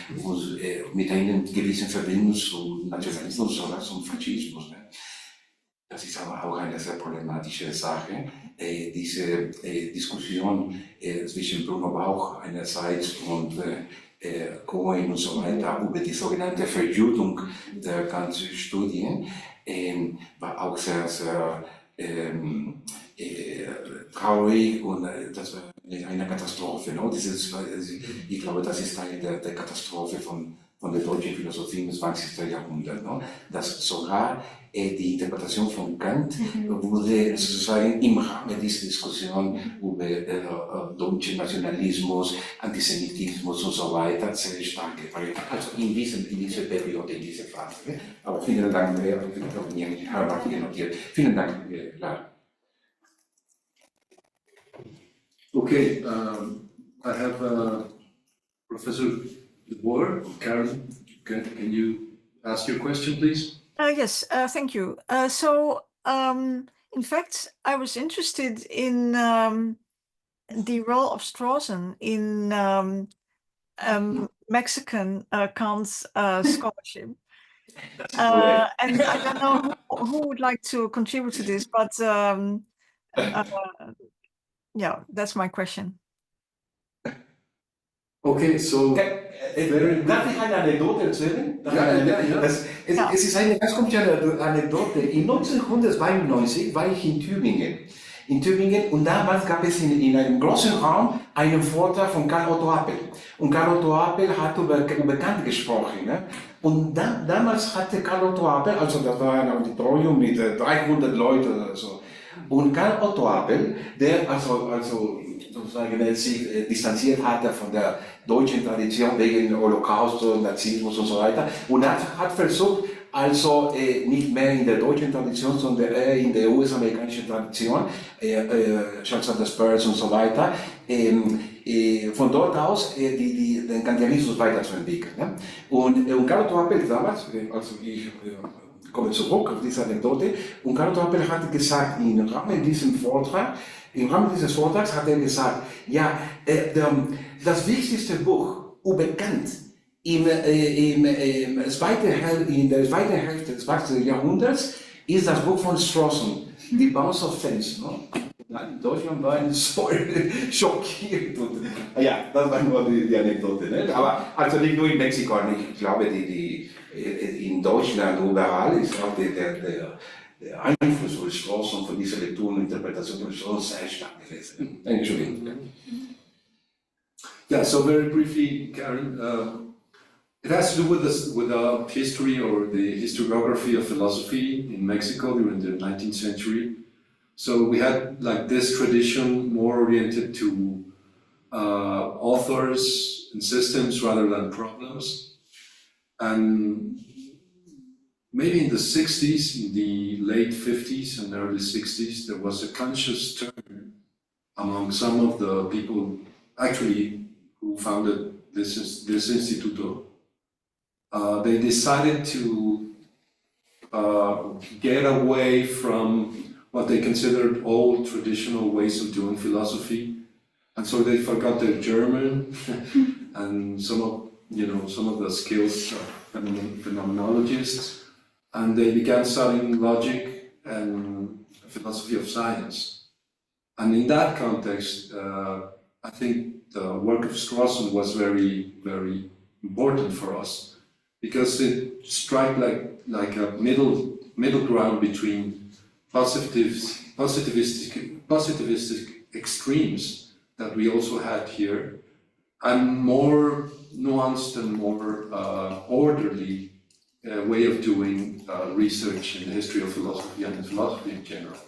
mit einer gewissen Verbindung zum Nationalismus oder zum Faschismus. Ne? Das ist aber auch eine sehr problematische Sache. Diese Diskussion zwischen Bruno Bauch einerseits und Cohen und so weiter über die sogenannte Verjudung der ganzen Studien war auch sehr, sehr traurig und das war eine Katastrophe. No? Ich glaube, das ist Teil der Katastrophe von der deutschen Philosophie im 20. Jahrhundert. No? Dass sogar die Interpretation von Kant wurde sozusagen im Rahmen dieser Diskussion über deutschen Nationalismus, Antisemitismus und so weiter sehr stark geprägt. Also in dieser Periode, in dieser Phase. Aber vielen Dank, ich habe hier notiert. Vielen Dank, Lara. Okay, I have Professor De Boer, Karen, can you ask your question, please? Yes, thank you. In fact, I was interested in the role of Strawson in Mexican Kant's scholarship. And I don't know who would like to contribute to this, but yeah, that's my question. Okay, so Darf ich eine Anekdote erzählen? Ja. Es ist eine ganz komische Anekdote. In 1992 war ich in Tübingen. Und damals gab es in einem großen Raum einen Vortrag von Karl Otto Appel. Und Karl Otto Appel hat über Kant gesprochen. Ne? Und damals hatte Karl Otto Appel, also das war ein Auditorium mit 300 Leuten oder so. Und Karl Otto Appel, der also sozusagen sich distanziert hatte von der deutschen Tradition wegen Holocaust und Nazismus und so weiter und hat versucht, also nicht mehr in der deutschen Tradition, sondern in der US-amerikanischen Tradition, Charles Sanders Peirce und so weiter, von dort aus den Kantianismus weiterzuentwickeln. Ne? Und Karl Otto Appel damals, also ich komme zurück auf diese Anekdote, und Karl Otto Appel hatte gesagt, im Rahmen dieses Vortrags hat er gesagt, ja, das wichtigste Buch über Kant in der zweiten Hälfte des 20. Jahrhunderts ist das Buch von Strawson, Die Bounds of Fence. No? In Deutschland war ich voll schockiert. Und, ja, das war nur die Anekdote. Ne? Aber also nicht nur in Mexiko, ich glaube, in Deutschland überall ist auch der Einfluss von Strawson, von dieser Lektur und Interpretation von Strawson sehr stark gewesen. Entschuldigung. Yeah, so very briefly, Karen, it has to do with the history or the historiography of philosophy in Mexico during the 19th century. So we had like this tradition more oriented to authors and systems rather than problems. And maybe in the 60s, in the late 50s and early 60s, there was a conscious turn among some of the people actually who founded this instituto. They decided to get away from what they considered old traditional ways of doing philosophy, and so they forgot their German and some of the skills of phenomenologists, and they began studying logic and philosophy of science. And in that context, I think the work of Strawson was very, very important for us because it struck like a middle ground between positivistic extremes that we also had here, and more nuanced and more orderly way of doing research in the history of philosophy and in philosophy in general.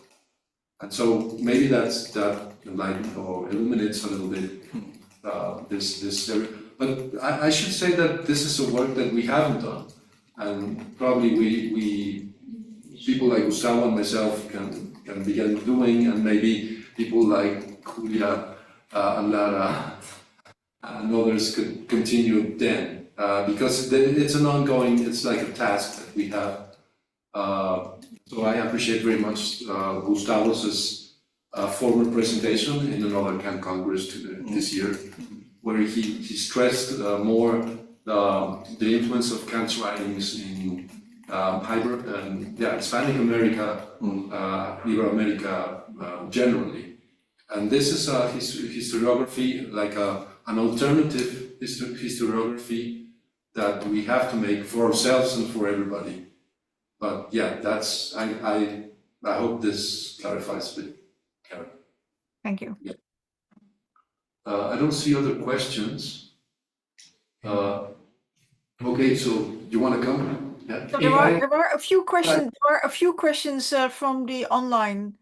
And so maybe that enlightens or illuminates a little bit this area. But I should say that this is a work that we haven't done, and probably we people like Gustavo and myself can begin doing, and maybe people like Julia and Lara and others could continue then, because it's an ongoing, it's like a task that we have. So I appreciate very much Gustavo's former presentation in another Kant Congress this year, where he stressed more the influence of Kant's writings in Hispanic America, Ibero-America generally. And this is a historiography, like an alternative historiography that we have to make for ourselves and for everybody. But yeah, that's, I hope this clarifies a bit, Karen. Thank you. Yeah. I don't see other questions. Okay, so you want to come? Yeah. So there are a few questions. There are a few questions from the online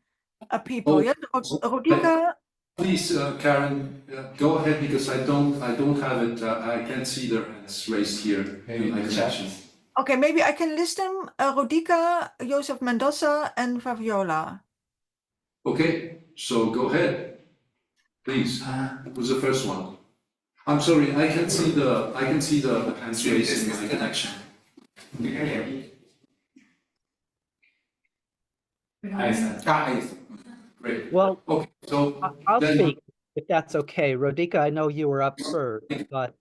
people. Oh, Yes, Rodika. Please, Karen, go ahead, because I don't have it. I can't see their hands raised here in my connection. Okay, maybe I can list them. Rodika, Joseph Mendoza, and Fabiola. Okay, so go ahead, please. Who's the first one? I'm sorry, I can see the hands raised in my connection. Great. Well, okay, so I'll then, speak if that's okay. Rodika, I know you were up first, but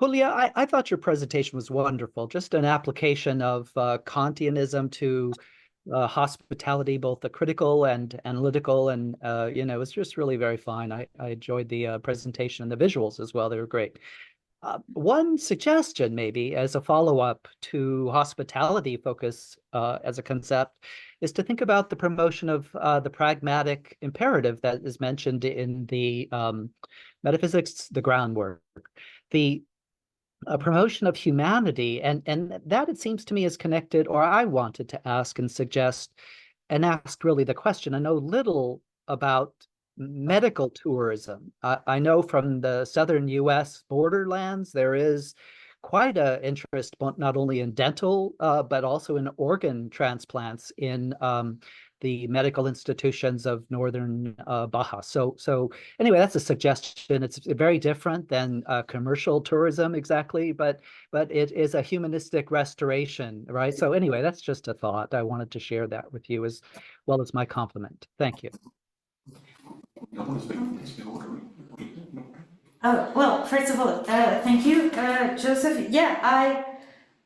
Julia, I thought your presentation was wonderful. Just an application of Kantianism to hospitality, both the critical and analytical, and you know, it was just really very fine. I enjoyed the presentation and the visuals as well. They were great. One suggestion, maybe as a follow-up to hospitality focus as a concept, is to think about the promotion of the pragmatic imperative that is mentioned in the metaphysics, the groundwork, the promotion of humanity, and that, it seems to me, is connected, or I wanted to ask and suggest and ask really the question. I know little about medical tourism. I know from the southern U.S. borderlands, there is quite an interest not only in dental, but also in organ transplants in the medical institutions of northern Baja. So anyway, that's a suggestion. It's very different than commercial tourism exactly, but it is a humanistic restoration, right? So anyway, that's just a thought. I wanted to share that with you as well as my compliment. Thank you. Well, first of all, thank you, Joseph. Yeah,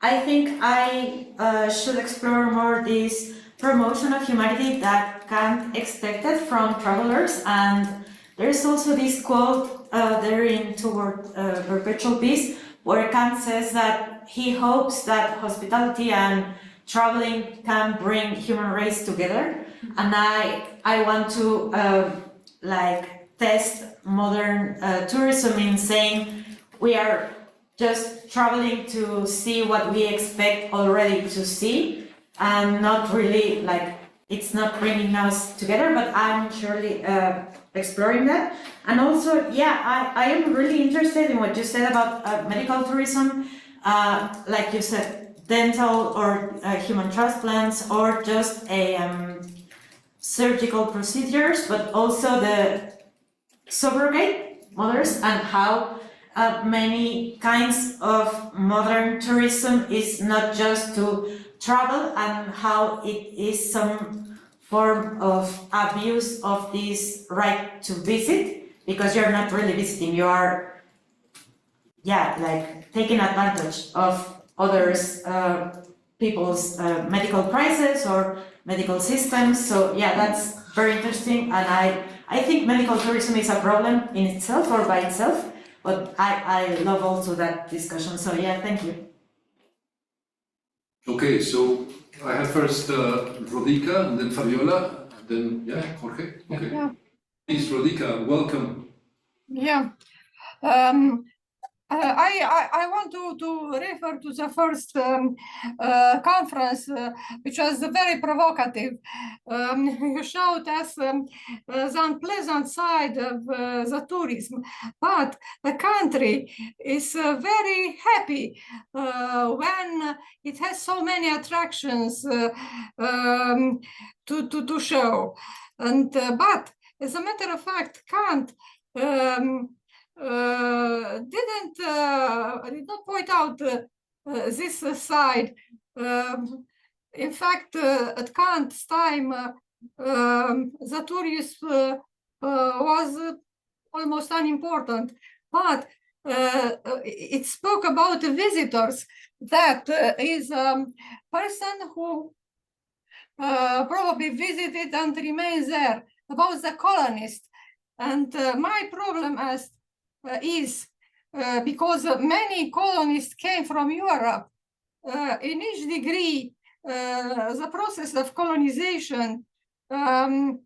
I think I should explore more this promotion of humanity that Kant expected from travelers. And there's also this quote there in Toward Perpetual Peace, where Kant says that he hopes that hospitality and traveling can bring human race together. And I want to like test modern tourism in saying we are just traveling to see what we expect already to see, and not really like it's not bringing us together, but I'm surely exploring that. And also, yeah, I am really interested in what you said about medical tourism, like you said, dental or human transplants, or just a surgical procedures, but also the surrogate mothers, and how many kinds of modern tourism is not just to travel, and how it is some form of abuse of this right to visit, because you're not really visiting, you are, yeah, like taking advantage of others, people's medical crisis or medical systems. So yeah, that's very interesting, and I think medical tourism is a problem in itself or by itself, but I love also that discussion. So yeah, thank you. Okay, so I have first Rodika, and then Fabiola, and then Jorge. Okay. Yeah. Please, Rodika, welcome. Yeah. I want to refer to the first conference, which was very provocative. You showed us the unpleasant side of the tourism, but the country is very happy when it has so many attractions to show. And but as a matter of fact, Kant did not point out this side. In fact, at Kant's time, the tourism was almost unimportant, but it spoke about the visitors. That is a person who probably visited and remains there, about the colonists. And my problem is because many colonists came from Europe, in each degree, the process of colonization helped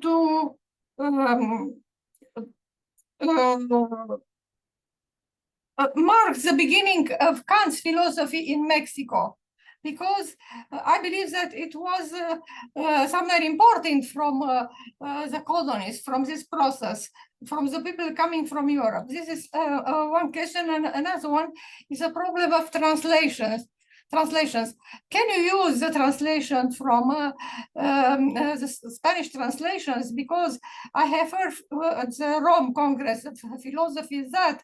to marks the beginning of Kant's philosophy in Mexico, because I believe that it was somewhere important from the colonists, from this process, from the people coming from Europe. This is one question, and another one is a problem of translations. Can you use the translation from the Spanish translations? Because I have heard at the Rome Congress of Philosophy that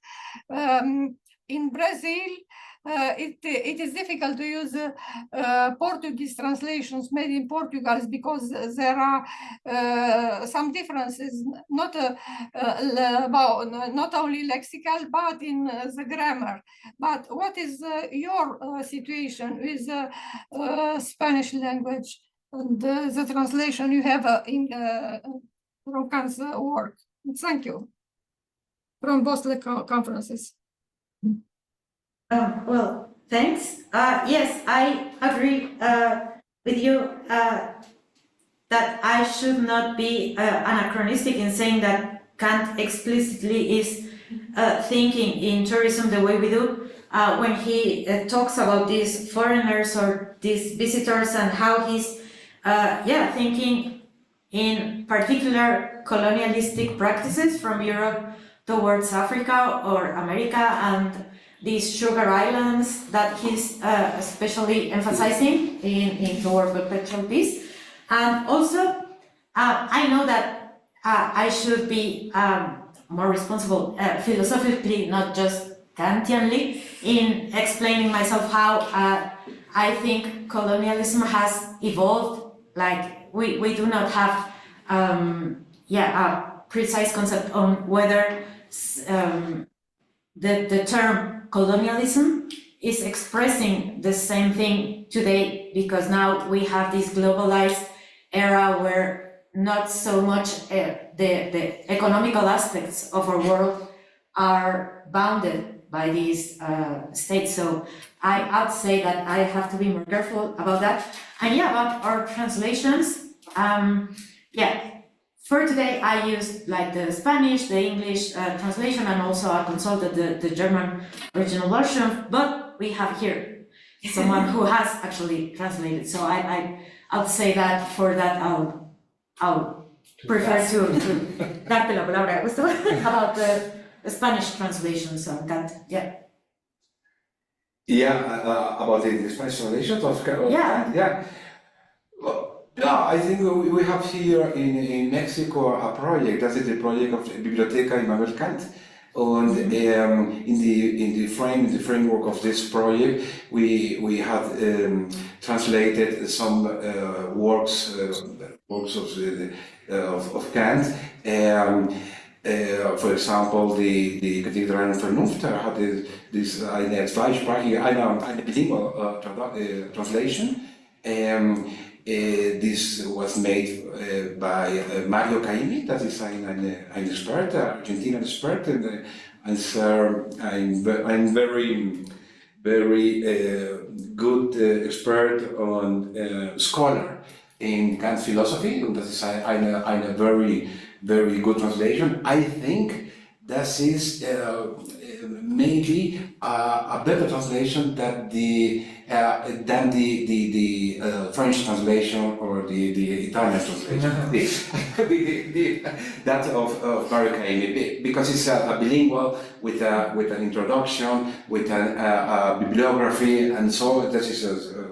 in Brazil, it is difficult to use Portuguese translations made in Portugal because there are some differences, not only lexical, but in the grammar. But what is your situation with the Spanish language and the translation you have in from Kant's work? Thank you. From both the conferences. Well, thanks. Yes, I agree with you that I should not be anachronistic in saying that Kant explicitly is thinking in tourism the way we do when he talks about these foreigners or these visitors and how he's thinking in particular colonialistic practices from Europe towards Africa or America and these sugar islands that he's especially emphasizing in the work of perpetual peace. And also, I know that I should be more responsible philosophically, not just Kantianly, in explaining myself how I think colonialism has evolved. Like we do not have a precise concept on whether the term colonialism is expressing the same thing today, because now we have this globalized era where not so much the economical aspects of our world are bounded by these states. So I'd say that I have to be more careful about that. And about our translations, for today, I used like the Spanish, the English translation, and also I consulted the German original version, but we have here someone who has actually translated. So I'll say that for that, I'll prefer to darte la palabra about the Spanish translations on Kant. About the Spanish translations of Kant. I think we have here in Mexico a project. That is the project of the Biblioteca Immanuel Kant. And in the framework of this project, we have translated some works of Kant. For example, the Kathedralen Vernunft had this eine zweisprachige, eine bilingual translation. This was made by Mario Caimi, that is an expert, Argentinian expert, and I'm very good expert on scholar in Kant philosophy, and that is eine very very good translation. I think this is maybe a better translation than the French translation or the Italian translation. That of Mario Caimi, because it's a bilingual with an introduction, with a bibliography, and so this is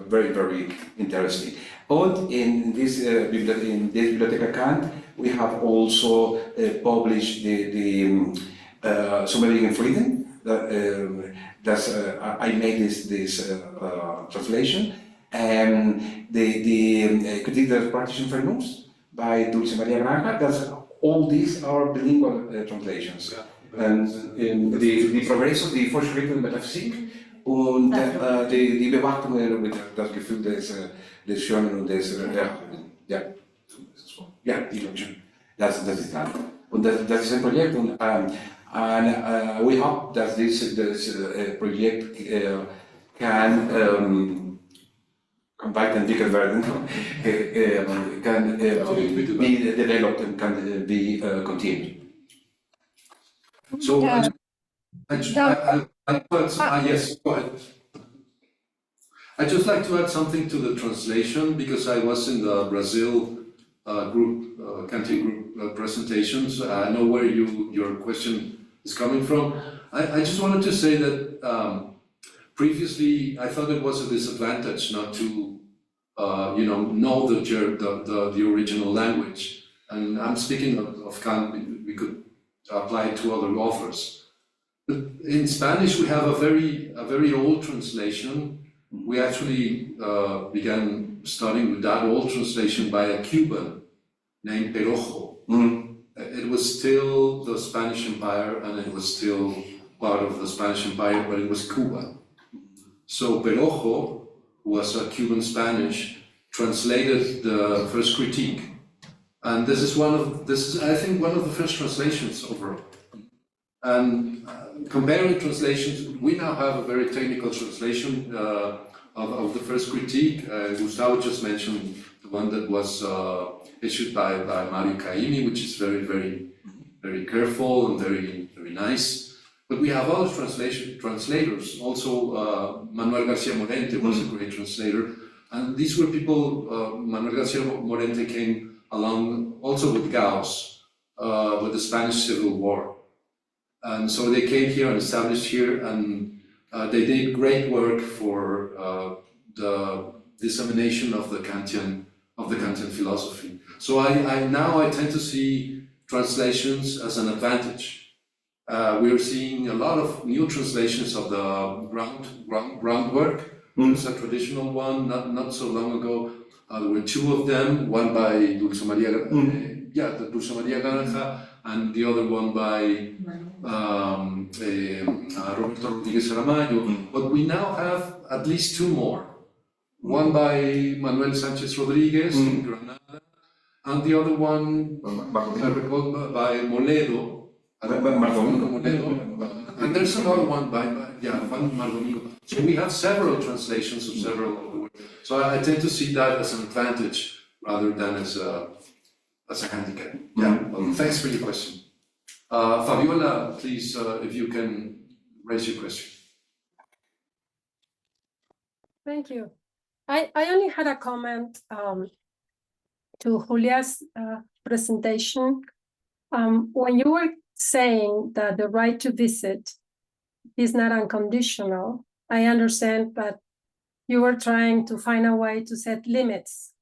very, very interesting. And in this Biblioteca Kant, we have also published the Submarine in Freedom. I made this translation, and the Critique de la Praxis Infernus by Dulce Maria Granja. All these are bilingual translations. And die Progresso, die Fortschritte der Metaphysik und die Beobachtung mit das Gefühl des Schönen und des Illusion. Das ist klar. Und das ist ein Projekt, und we hope that this project can weiterentwickelt werden, can be developed and can be continued. So, Yeah. yes, go ahead. I'd just like to add something to the translation, because I was in the Brazil group, Kantian group presentations. I know where your question is coming from. I just wanted to say that previously I thought it was a disadvantage not to know the original language. And I'm speaking of Kant. We could apply it to other authors. But in Spanish, we have a very old translation. We actually began studying with that old translation by a Cuban named Perojo. It was still the Spanish Empire, and it was still part of the Spanish Empire, but it was Cuba. So Perojo, who was a Cuban Spanish, translated the first critique. And this is I think one of the first translations overall. And comparing translations, we now have a very technical translation of the first critique. Gustavo just mentioned the one that was issued by Mario Caimi, which is very, very, very careful and very, very nice. But we have other translators. Also, Manuel Garcia Morente was a great translator. And these were people, Manuel Garcia Morente came along also with Gauss, with the Spanish Civil War. And so they came here and established here, and they did great work for the dissemination of the Kantian philosophy. So I tend to see translations as an advantage. We are seeing a lot of new translations of the groundwork. There's a traditional one, not so long ago. There were two of them, one by Dulce Maria Granja, and the other one by Roberto Rodriguez Aramayo. But we now have at least two more. One by Manuel Sanchez Rodriguez in Granada, and the other one by Moledo. And there's another one by Juan Mardomingo. So we have several translations of several of the works. So I tend to see that as an advantage rather than as a handicap. Well, thanks for your question. Fabiola, please, if you can raise your question. Thank you. I only had a comment to Julia's presentation. When you were saying that the right to visit is not unconditional, I understand that you were trying to find a way to set limits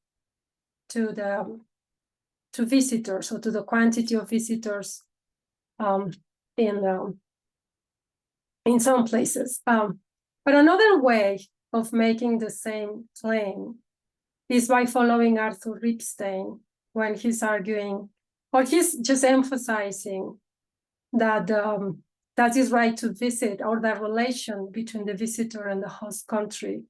to visitors, or to the quantity of visitors in some places. But another way of making the same claim is by following Arthur Ripstein when he's arguing, or he's just emphasizing that that is right to visit, or the relation between the visitor and the host country,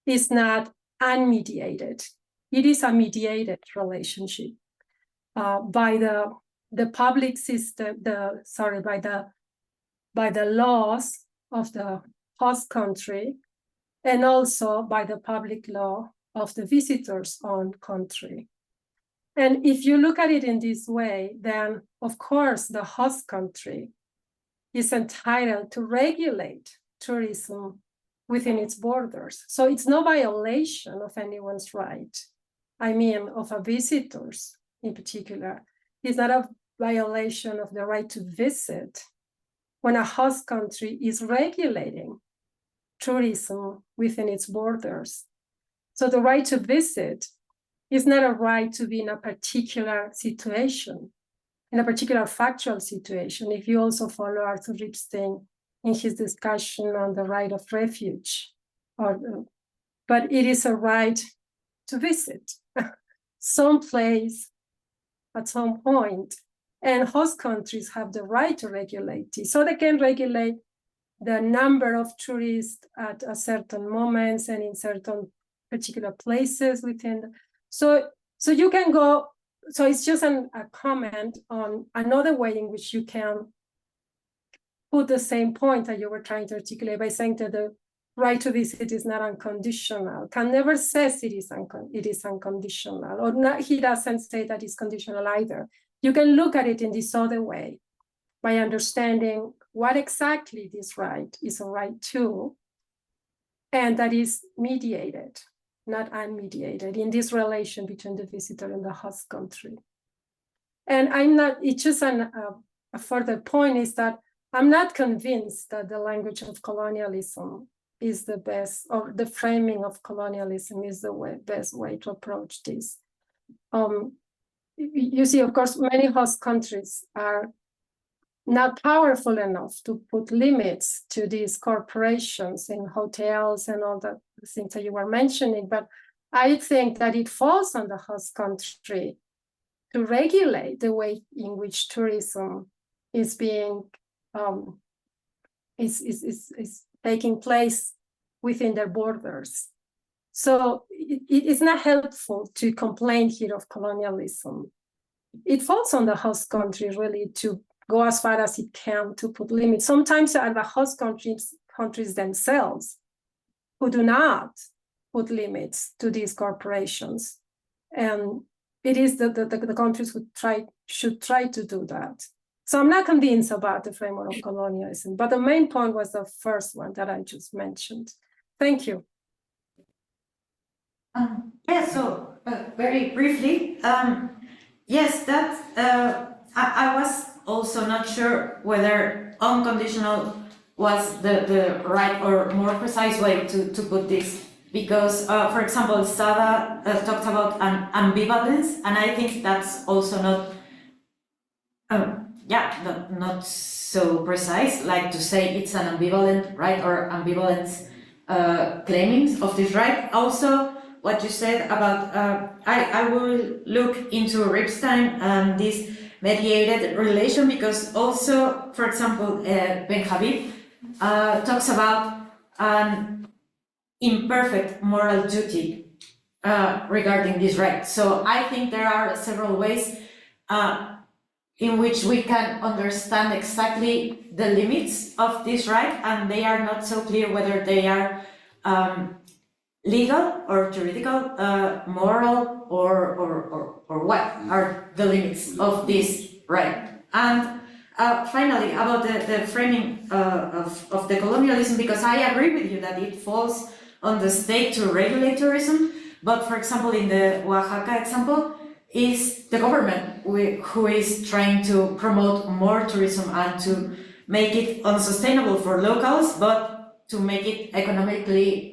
is not unmediated. It is a mediated relationship by the public system, by the laws of the host country, and also by the public law of the visitor's own country. And if you look at it in this way, then of course the host country is entitled to regulate tourism within its borders. So it's no violation of anyone's right. I mean, of a visitor's in particular. It's not a violation of the right to visit when a host country is regulating tourism within its borders. So the right to visit is not a right to be in a particular situation, in a particular factual situation. If you also follow Arthur Ripstein in his discussion on the right of refuge, but it is a right to visit someplace at some point. And host countries have the right to regulate this. So they can regulate the number of tourists at a certain moments and in certain particular places within. So you can go, so it's just a comment on another way in which you can put the same point that you were trying to articulate by saying that the right to visit is not unconditional. Kant never says it is unconditional, or not, he doesn't say that it's conditional either. You can look at it in this other way by understanding what exactly this right is a right to, and that is mediated, not unmediated, in this relation between the visitor and the host country. And I'm not, it's just a further point is that I'm not convinced that the language of colonialism is the best, or the framing of colonialism is the best way to approach this. You see, of course, many host countries are not powerful enough to put limits to these corporations in hotels and all the things that you were mentioning, but I think that it falls on the host country to regulate the way in which tourism is being is taking place within their borders. So it's not helpful to complain here of colonialism. It falls on the host country really to go as far as it can to put limits. Sometimes are the host countries themselves who do not put limits to these corporations. And it is the countries who should try to do that. So I'm not convinced about the framework of colonialism, but the main point was the first one that I just mentioned. Thank you. Yeah, so very briefly, yes, that I was also not sure whether unconditional was the right or more precise way to put this, because, for example, Sada talked about an ambivalence, and I think that's also not so precise, like to say it's an ambivalent right or ambivalent claimings of this right. Also, what you said about, I will look into Ripstein and this mediated relation, because also, for example, Ben Habib talks about an imperfect moral duty regarding this right. So I think there are several ways in which we can understand exactly the limits of this right, and they are not so clear whether they are legal or juridical, moral, or what are the limits of this right. And finally, about the framing of the colonialism, because I agree with you that it falls on the state to regulate tourism, but for example, in the Oaxaca example, is the government who is trying to promote more tourism and to make it unsustainable for locals, but to make it economically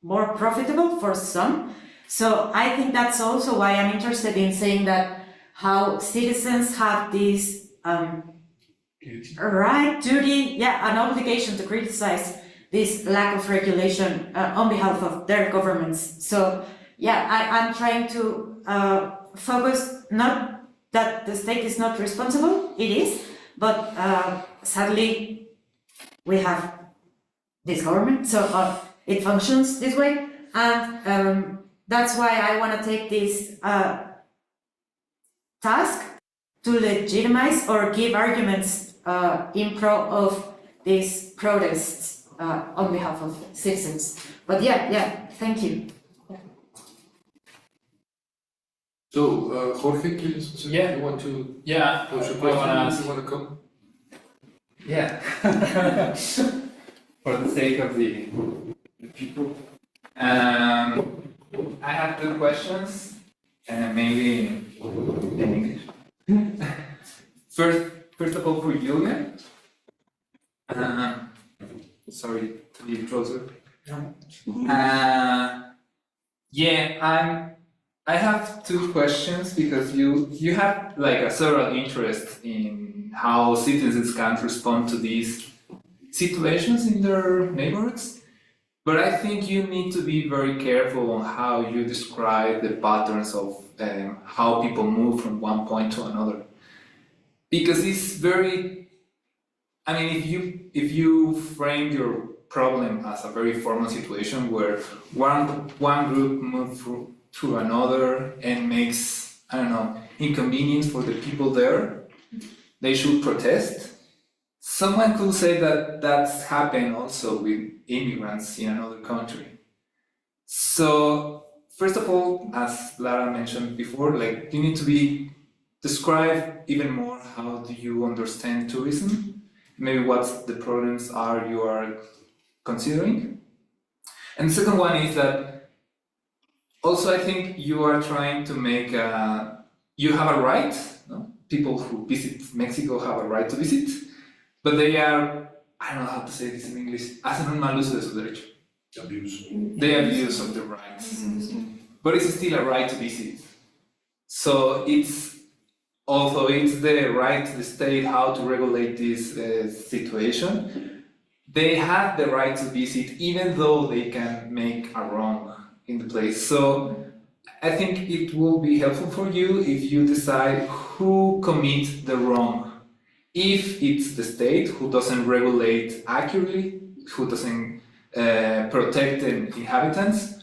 more profitable for some. So I think that's also why I'm interested in saying that how citizens have this right, duty, an obligation to criticize this lack of regulation on behalf of their governments. So I'm trying to focus, not that the state is not responsible, it is, but sadly we have this government, so it functions this way, and that's why I want to take this task to legitimize or give arguments in pro of these protests on behalf of citizens. But thank you. So, Jorge, Yeah. you want to Yeah, pose your I question? wanna ask. You want to come? Yeah. For the sake of the people. I have two questions, and maybe in English. First of all, for Julia. Sorry to be closer. Yeah, I have two questions because you have like a several interest in how citizens can respond to these situations in their neighborhoods. But I think you need to be very careful on how you describe the patterns of how people move from one point to another. Because it's very, I mean, if you frame your problem as a very formal situation where one group moves through another and makes, I don't know, inconvenience for the people there, they should protest. Someone could say that that's happened also with immigrants in another country. So first of all, as Lara mentioned before, like you need to describe even more how do you understand tourism, maybe what the problems are you are considering. And the second one is that also I think you are trying to make you have a right, no? People who visit Mexico have a right to visit, but they are, I don't know how to say this in English, hacen un mal uso de su derecho. Abuse. They abuse of their rights, but it's still a right to visit. So although it's the right to the state how to regulate this situation, they have the right to visit even though they can make a wrong in the place. So I think it will be helpful for you if you decide who commits the wrong. If it's the state who doesn't regulate accurately, who doesn't protect the inhabitants,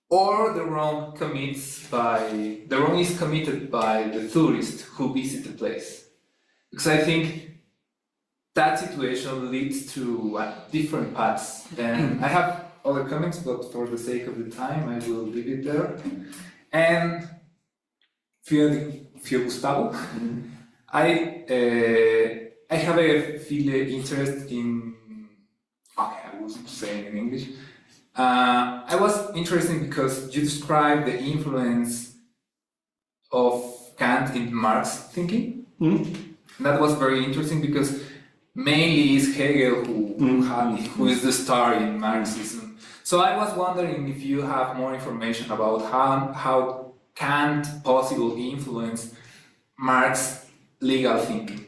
or the wrong is committed by the tourist who visit the place. Because I think that situation leads to different paths. And I have other comments, but for the sake of the time, I will leave it there. And for Gustavo, I have a interest in. Okay, I was saying in English. I was interested because you described the influence of Kant in Marx thinking. That was very interesting because mainly it's Hegel who is the star in Marxism. So I was wondering if you have more information about how Kant possibly influenced Marx legal thinking.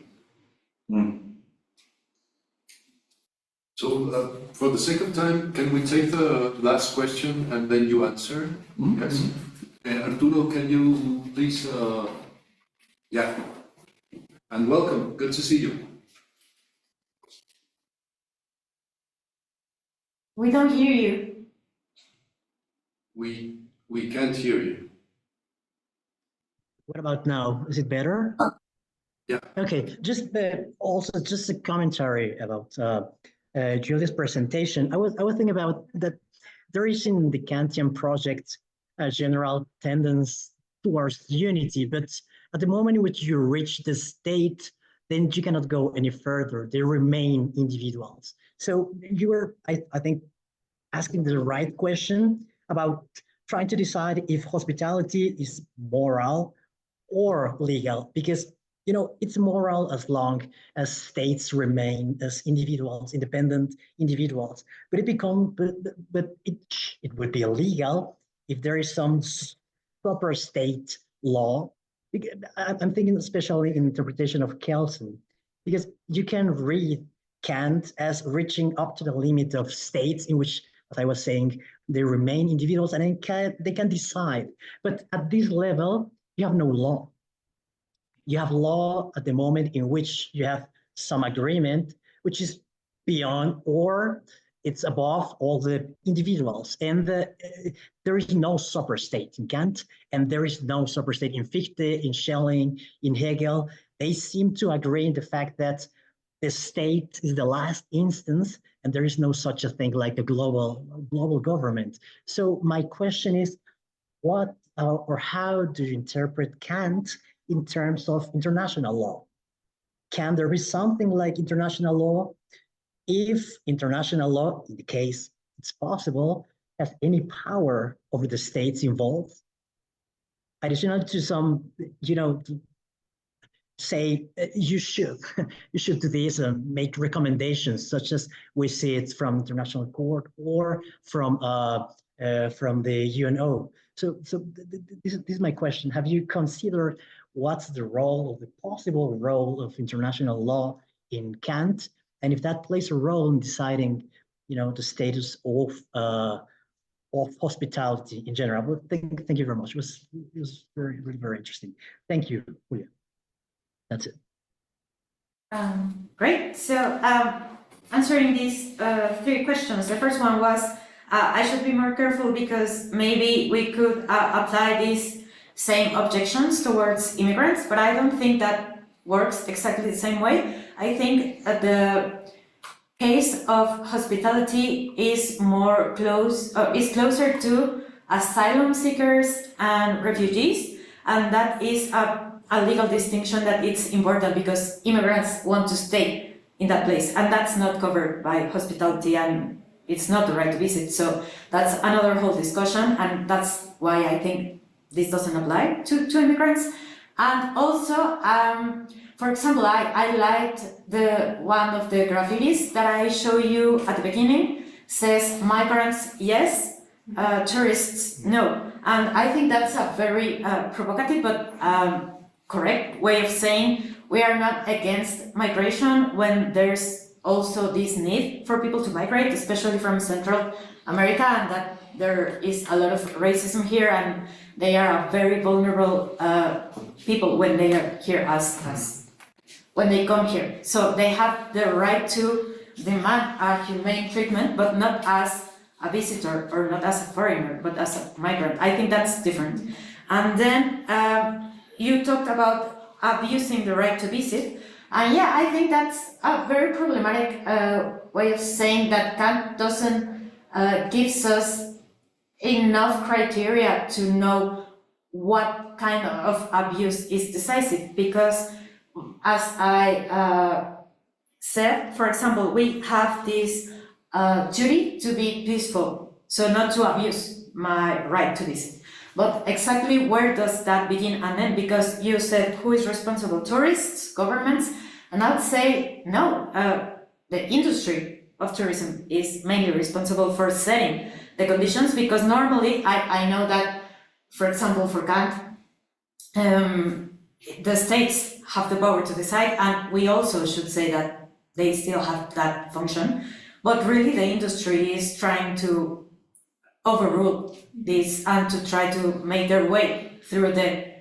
So, for the sake of time, can we take the last question and then you answer? Yes. Arturo, can you please, yeah. And welcome, good to see you. We don't hear you. We can't hear you. What about now? Is it better? Yeah. Okay, just a commentary about Julia's presentation. I was thinking about that there is in the Kantian project a general tendency towards unity, but at the moment in which you reach the state, then you cannot go any further. They remain individuals. So you were, I think, asking the right question about trying to decide if hospitality is moral or legal, because it's moral as long as states remain as individuals, independent individuals. But it would be illegal if there is some proper state law. I'm thinking especially in interpretation of Kelsen, because you can read Kant as reaching up to the limit of states in which, as I was saying, they remain individuals and they can decide. But at this level, you have no law. You have law at the moment in which you have some agreement, which is beyond or it's above all the individuals. And there is no super state in Kant, and there is no super state in Fichte, in Schelling, in Hegel. They seem to agree in the fact that the state is the last instance, and there is no such a thing like a global government. So my question is, what or how do you interpret Kant in terms of international law? Can there be something like international law if international law, in the case it's possible, has any power over the states involved? Additional to some, say you should do this and make recommendations, such as we see it from international court or from the UNO. So this is my question. Have you considered what's the role, the possible role of international law in Kant, and if that plays a role in deciding, the status of hospitality in general? But thank you very much. It was very, really very interesting. Thank you, Julia. That's it. Great. So answering these three questions, the first one was I should be more careful because maybe we could apply these same objections towards immigrants, but I don't think that works exactly the same way. I think the case of hospitality is closer to asylum seekers and refugees, and that is a legal distinction that it's important because immigrants want to stay in that place, and that's not covered by hospitality, and it's not the right to visit. So that's another whole discussion, and that's why I think this doesn't apply to immigrants. And also, for example, I liked one of the graffitis that I showed you at the beginning, says migrants yes, tourists no. And I think that's a very provocative but correct way of saying we are not against migration when there's also this need for people to migrate, especially from Central America, and that there is a lot of racism here, and they are a very vulnerable people when they are here when they come here. So they have the right to demand a humane treatment, but not as a visitor or not as a foreigner, but as a migrant. I think that's different. And then you talked about abusing the right to visit. And yeah, I think that's a very problematic way of saying that Kant doesn't gives us enough criteria to know what kind of abuse is decisive. Because as I said, for example, we have this duty to be peaceful, so not to abuse my right to visit. But exactly where does that begin and end? Because you said who is responsible? Tourists, governments? And I would say no, the industry of tourism is mainly responsible for setting the conditions, because normally I know that, for example, for Kant, the states have the power to decide, and we also should say that they still have that function. But really the industry is trying to overrule this and to try to make their way through the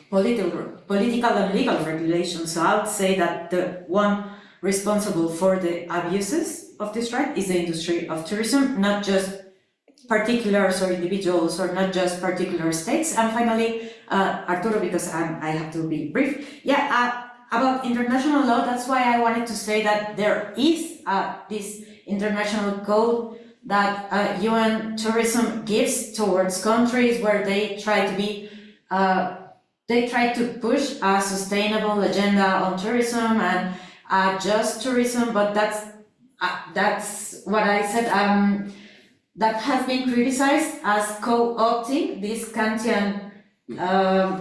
political and legal regulations. So I would say that the one responsible for the abuses of this right is the industry of tourism, not just particulars or individuals, or not just particular states. And finally, Arturo, because I have to be brief. Yeah, about international law, that's why I wanted to say that there is this international code that UN tourism gives towards countries where they try to be, they try to push a sustainable agenda on tourism and just tourism, but that's what I said, that has been criticized as co-opting this Kantian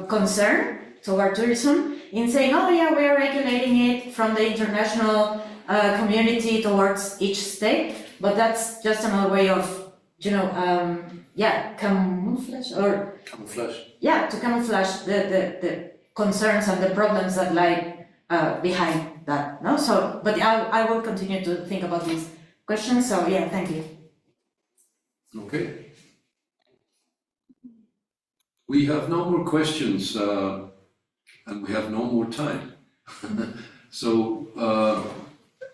concern toward tourism in saying, oh yeah, we are regulating it from the international community towards each state, but that's just another way of, camouflage. Yeah, to camouflage the concerns and the problems that lie behind that. No, so, but I will continue to think about these questions. So yeah, thank you. Okay. We have no more questions, and we have no more time. So,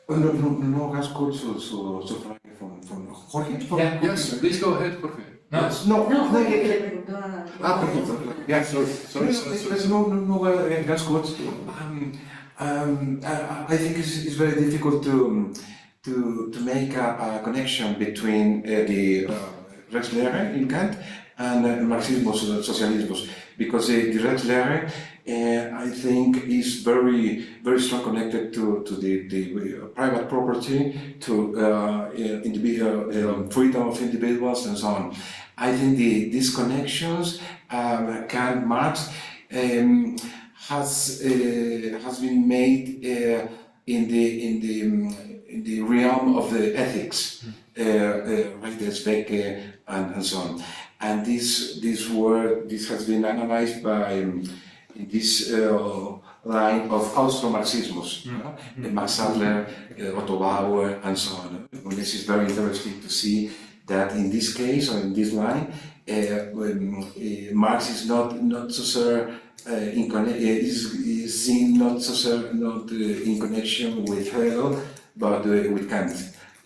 no has quote so from Jorge? Yeah. yes, please go ahead, Jorge. Yes. Yeah, sorry. There's no gas quotes. I think it's very difficult to make a connection between the rechtslehre in Kant and Marxismus, Socialismus, because the rechtslehre, I think, is very strong connected to the private property, to freedom of individuals and so on. I think these connections, Kant, Marx, has been made in the realm of the ethics, right as VK and so on. And this has been analyzed by in this line of Austro-Marxismus, Max Adler, Otto Bauer, and so on. And this is very interesting to see that in this case, or in this line, Marx is not so sure is seen not in connection with Hegel, but with Kant,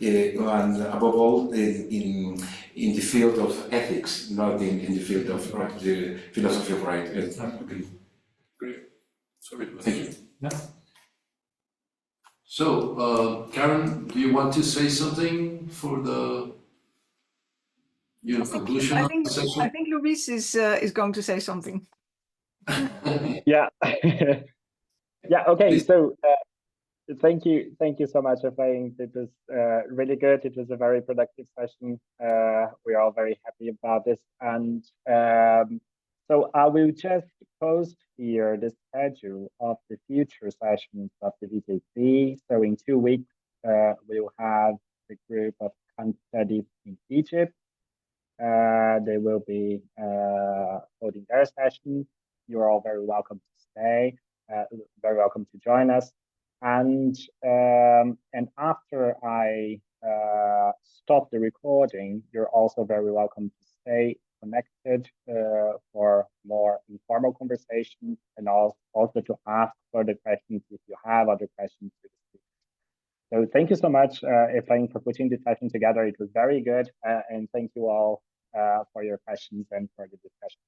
and above all in the field of ethics, not in the field of the philosophy of right. Okay. Great. Sorry. Thank you. Yeah. So, Karen, do you want to say something for the conclusion of the session? I think Luis is going to say something. Yeah. Yeah. Okay. Please. So thank you so much. I think it was really good. It was a very productive session. We're all very happy about this, and so I will just post here the schedule of the future sessions of the VKC. So in 2 weeks, we'll have the group of Kant studies in Egypt. They will be holding their session. You're all very welcome to stay, very welcome to join us. And after I stop the recording, you're also very welcome to stay connected for more informal conversations, and also to ask further questions if you have other questions to the speakers. So thank you so much, Efrain, for putting the session together. It was very good, and thank you all for your questions and for the discussion.